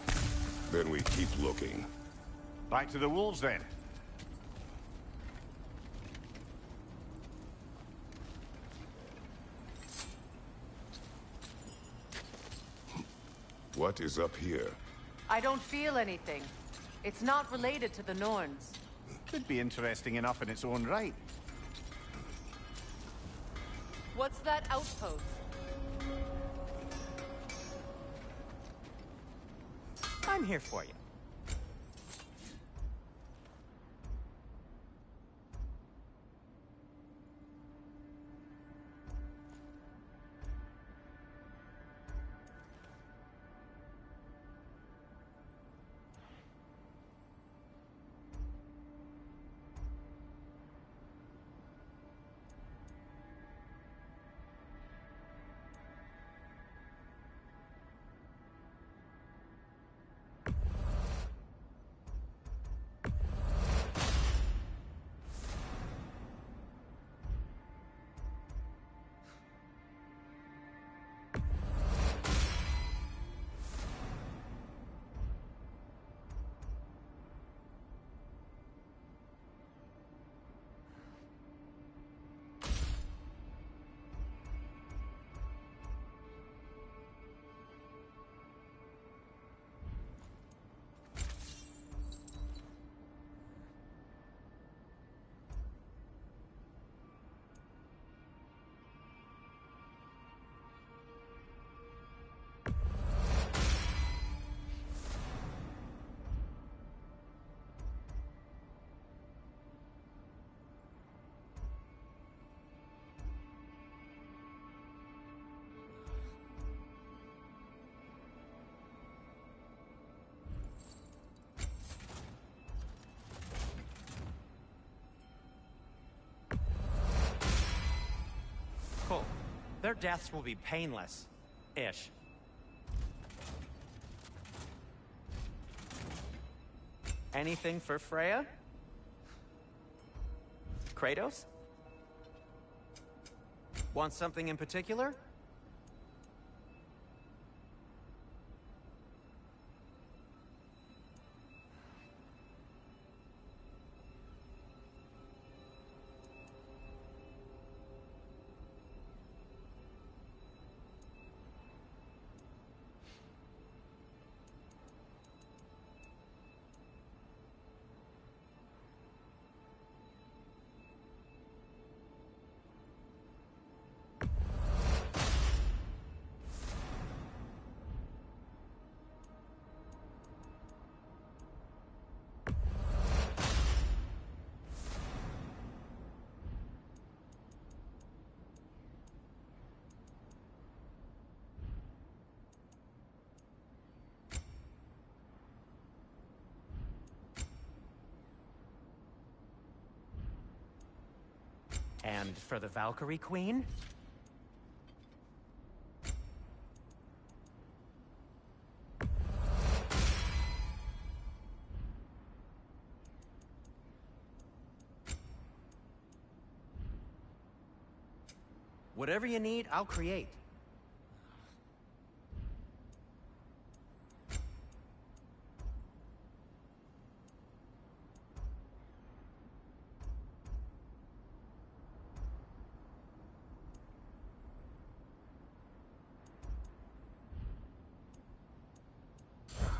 Then we keep looking. Back to the wolves, then. What is up here? I don't feel anything. It's not related to the Norns. Could be interesting enough in its own right. What's that outpost? I'm here for you. Cool. Their deaths will be painless. Ish. Anything for Freya? Kratos? Want something in particular? And for the Valkyrie Queen? Whatever you need, I'll create.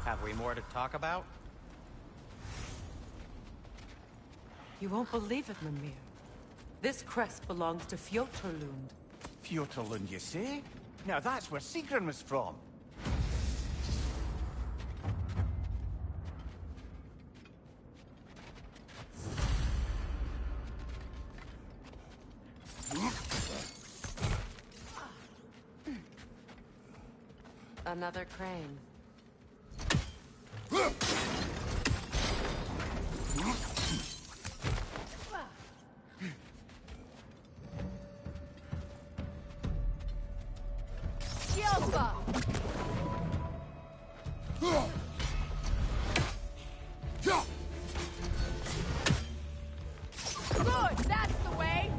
Have we more to talk about? You won't believe it, Mimir. This crest belongs to Fjotorlund. Fjotorlund, you say? Now that's where Sigrun was from. Another crane. Yelpa! Good, that's the way!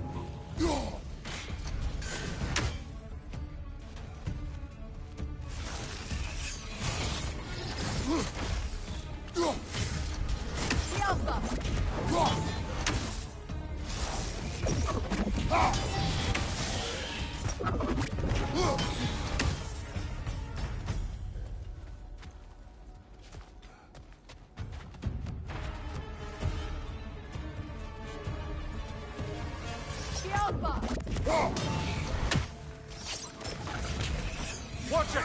Watch it!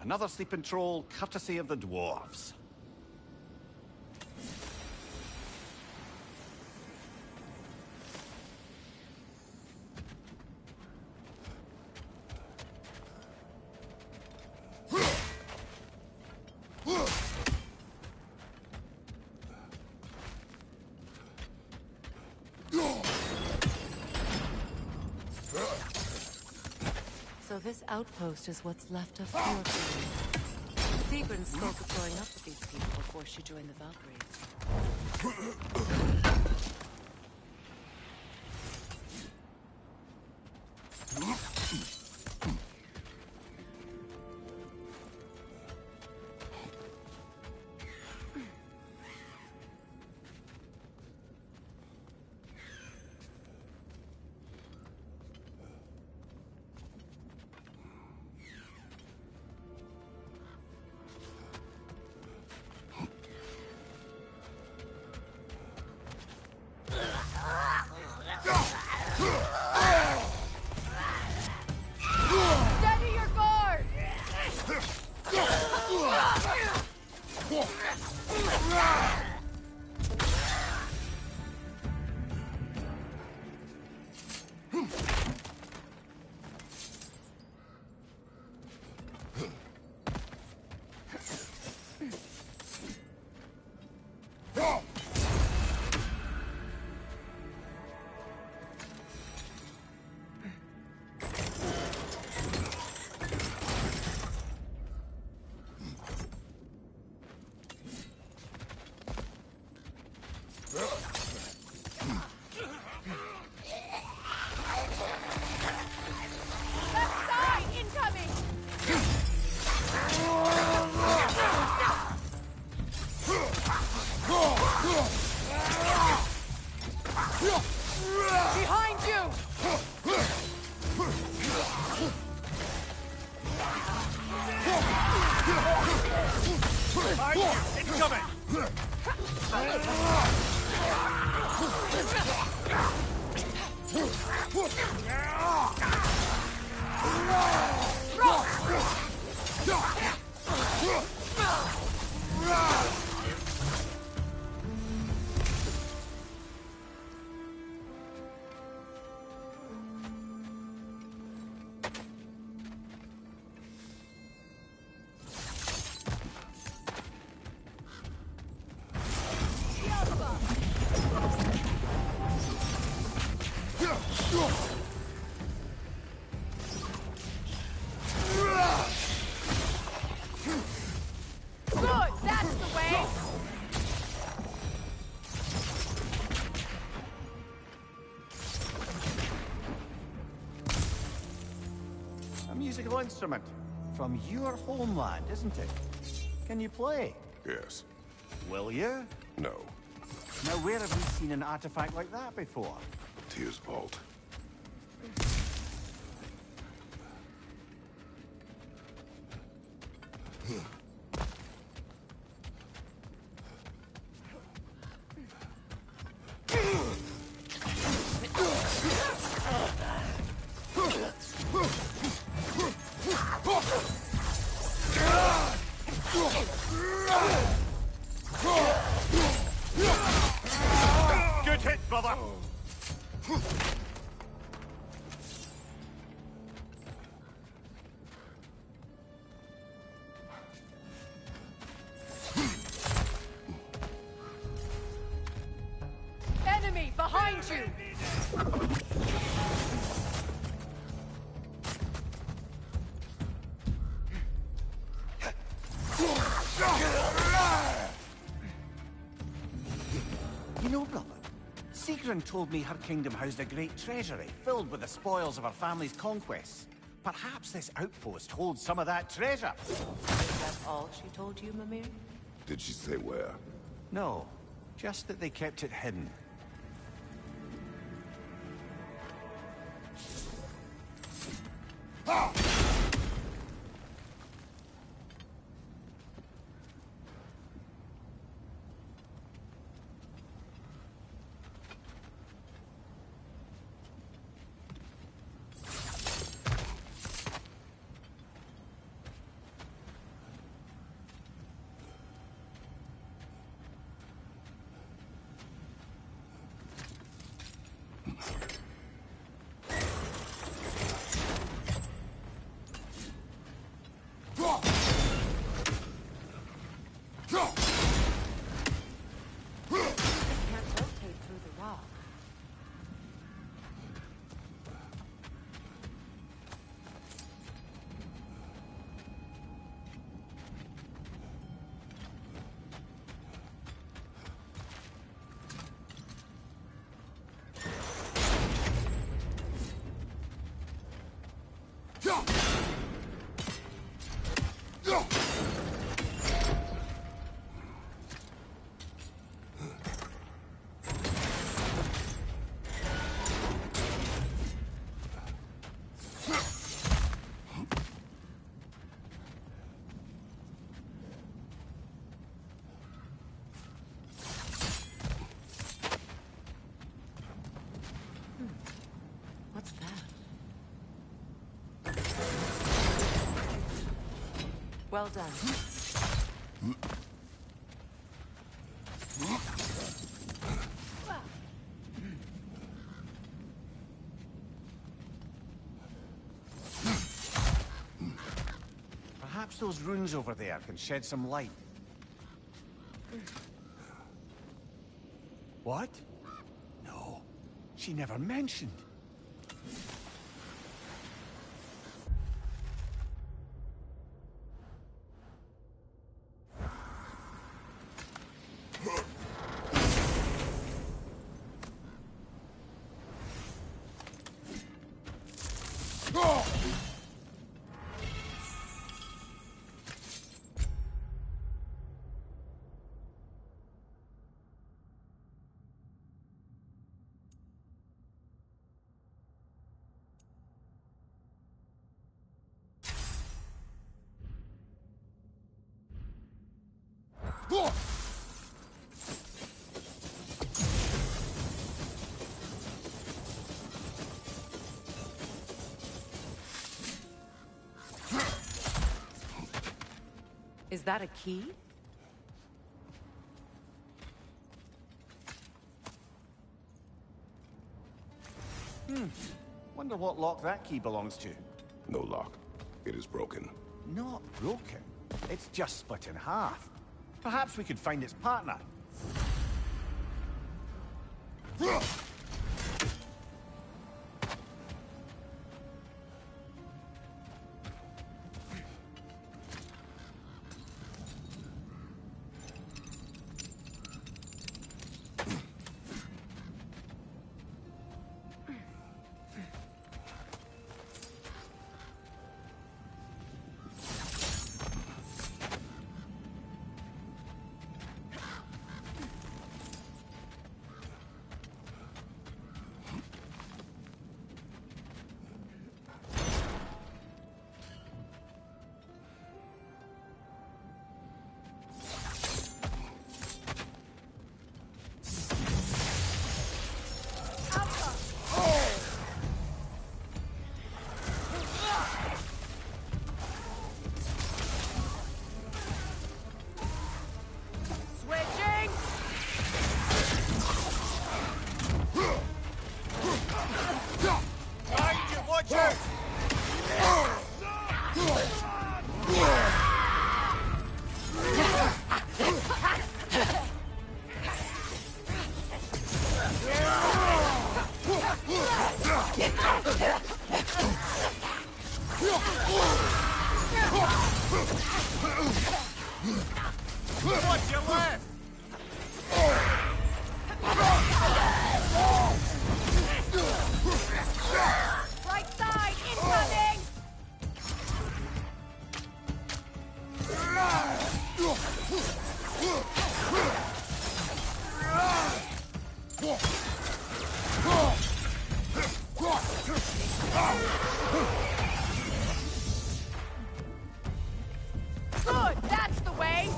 Another sleeping troll, courtesy of the dwarves. So this outpost is what's left of Thorfinn. Sigrun spoke of going up with these people before she joined the Valkyries. Steady your guard! Left side incoming! Behind you! Incoming! Good, that's the way! A musical instrument from your homeland, isn't it? Can you play? Yes. Will you? No. Now, where have we seen an artifact like that before? Tyr's vault. Good hit, brother! Enemy behind you! You know, brother, Sigrun told me her kingdom housed a great treasury filled with the spoils of her family's conquests. Perhaps this outpost holds some of that treasure. Is that all she told you, Mimir? Did she say where? No, just that they kept it hidden. What's that? Well done. Perhaps those runes over there can shed some light. What? No, she never mentioned. Is that a key? Wonder what lock that key belongs to. No lock. It is broken. Not broken. It's just split in half. Perhaps we could find its partner. Watch your left! Right side, incoming! Good, that's the way!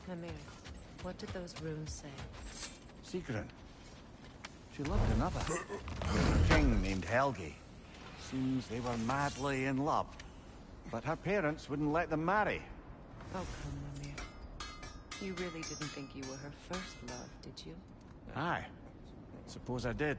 Mimir, what did those runes say? Sigrun. She loved another. A king named Helgi. Seems they were madly in love. But her parents wouldn't let them marry. Oh, come, Mimir. You really didn't think you were her first love, did you? Aye. Suppose I did.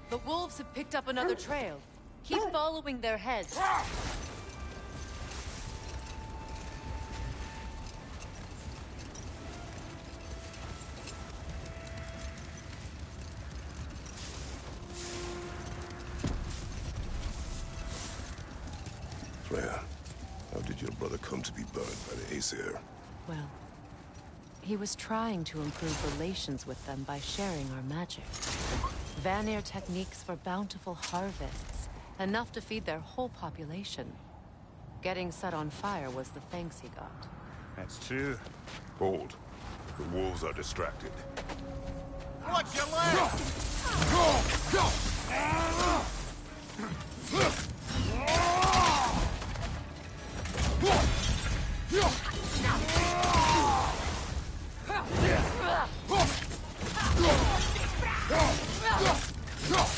The wolves have picked up another trail. Keep following their heads. Freya, how did your brother come to be burned by the Aesir? Well, he was trying to improve relations with them by sharing our magic. Vanir techniques for bountiful harvests, enough to feed their whole population. Getting set on fire was the thanks he got. That's true. Hold. The wolves are distracted. Watch your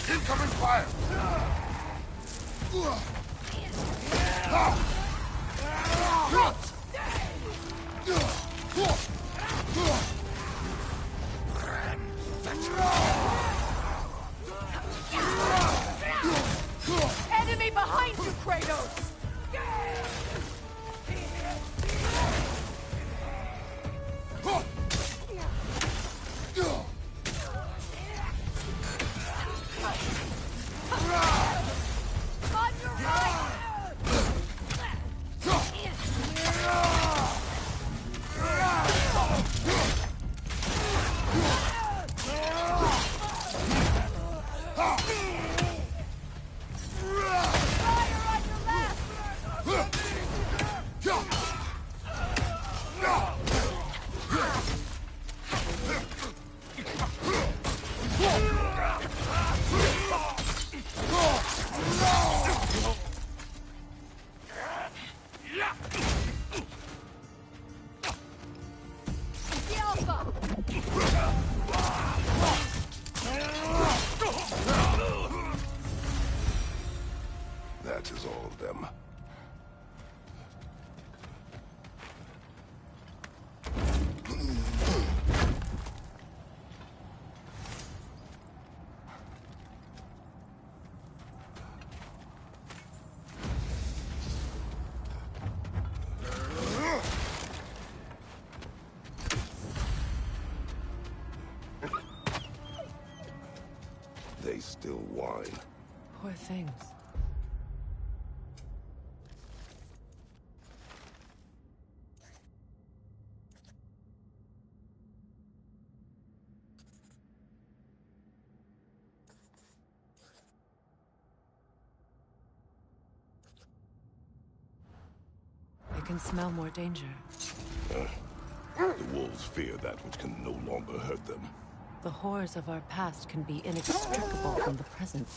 Incoming fire! Enemy behind you, Kratos! On your right! That is all of them. mine. Poor things. I can smell more danger. The wolves fear that which can no longer hurt them. The horrors of our past can be inextricable from the present.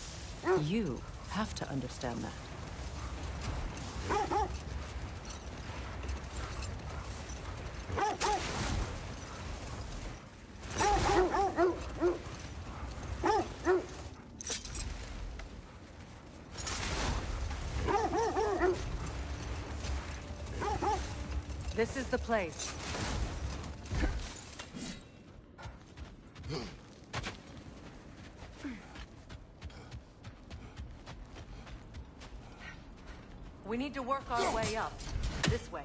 You have to understand that. This is the place. We need to work our way up. This way.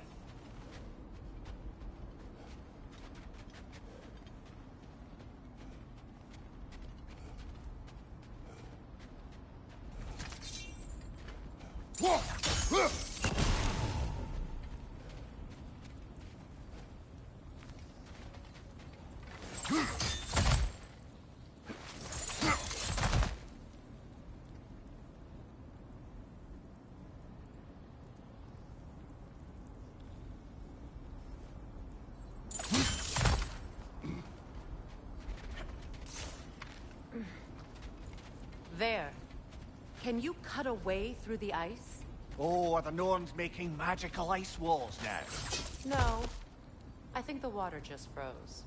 There. Can you cut a way through the ice? Oh, are the Norns making magical ice walls now? No. I think the water just froze.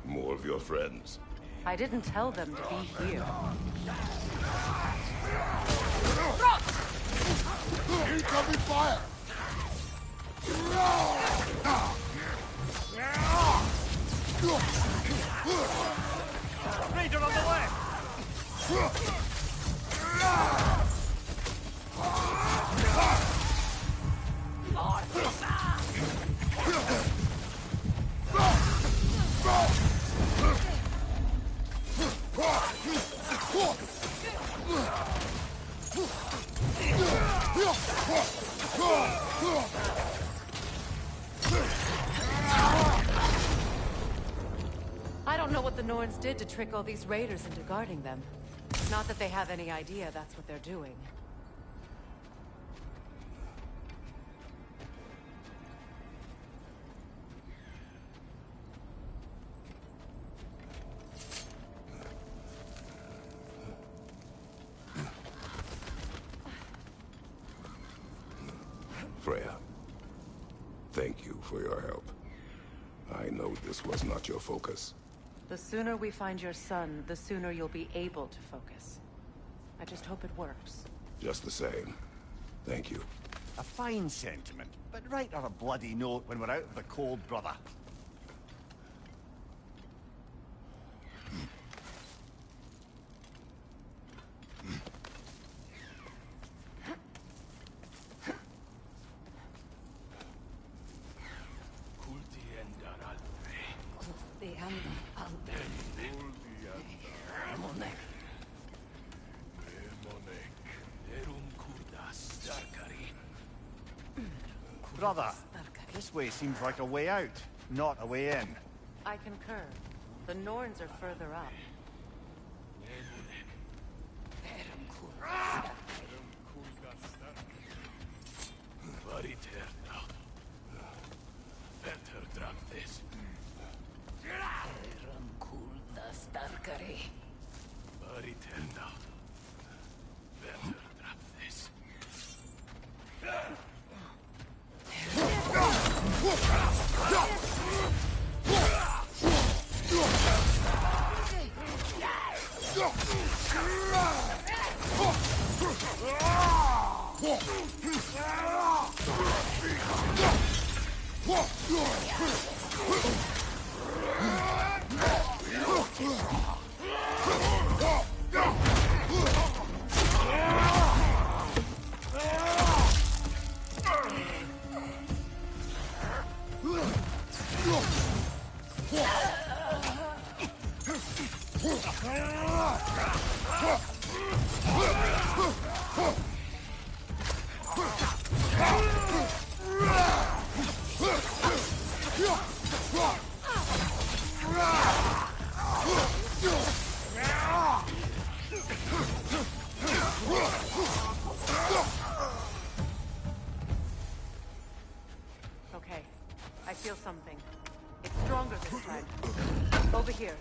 More of your friends. I didn't tell them to be here. Incoming fire! Raider on the left! I don't know what the Norns did to trick all these raiders into guarding them. Not that they have any idea that's what they're doing. Freya, thank you for your help. I know this was not your focus. The sooner we find your son, the sooner you'll be able to focus. I just hope it works. Just the same. Thank you. A fine sentiment, but write her a bloody note when we're out of the cold, brother. Brother, this way seems like a way out, not a way in. I concur. The Norns are further up. Okay, I feel something. It's stronger this time. Over here.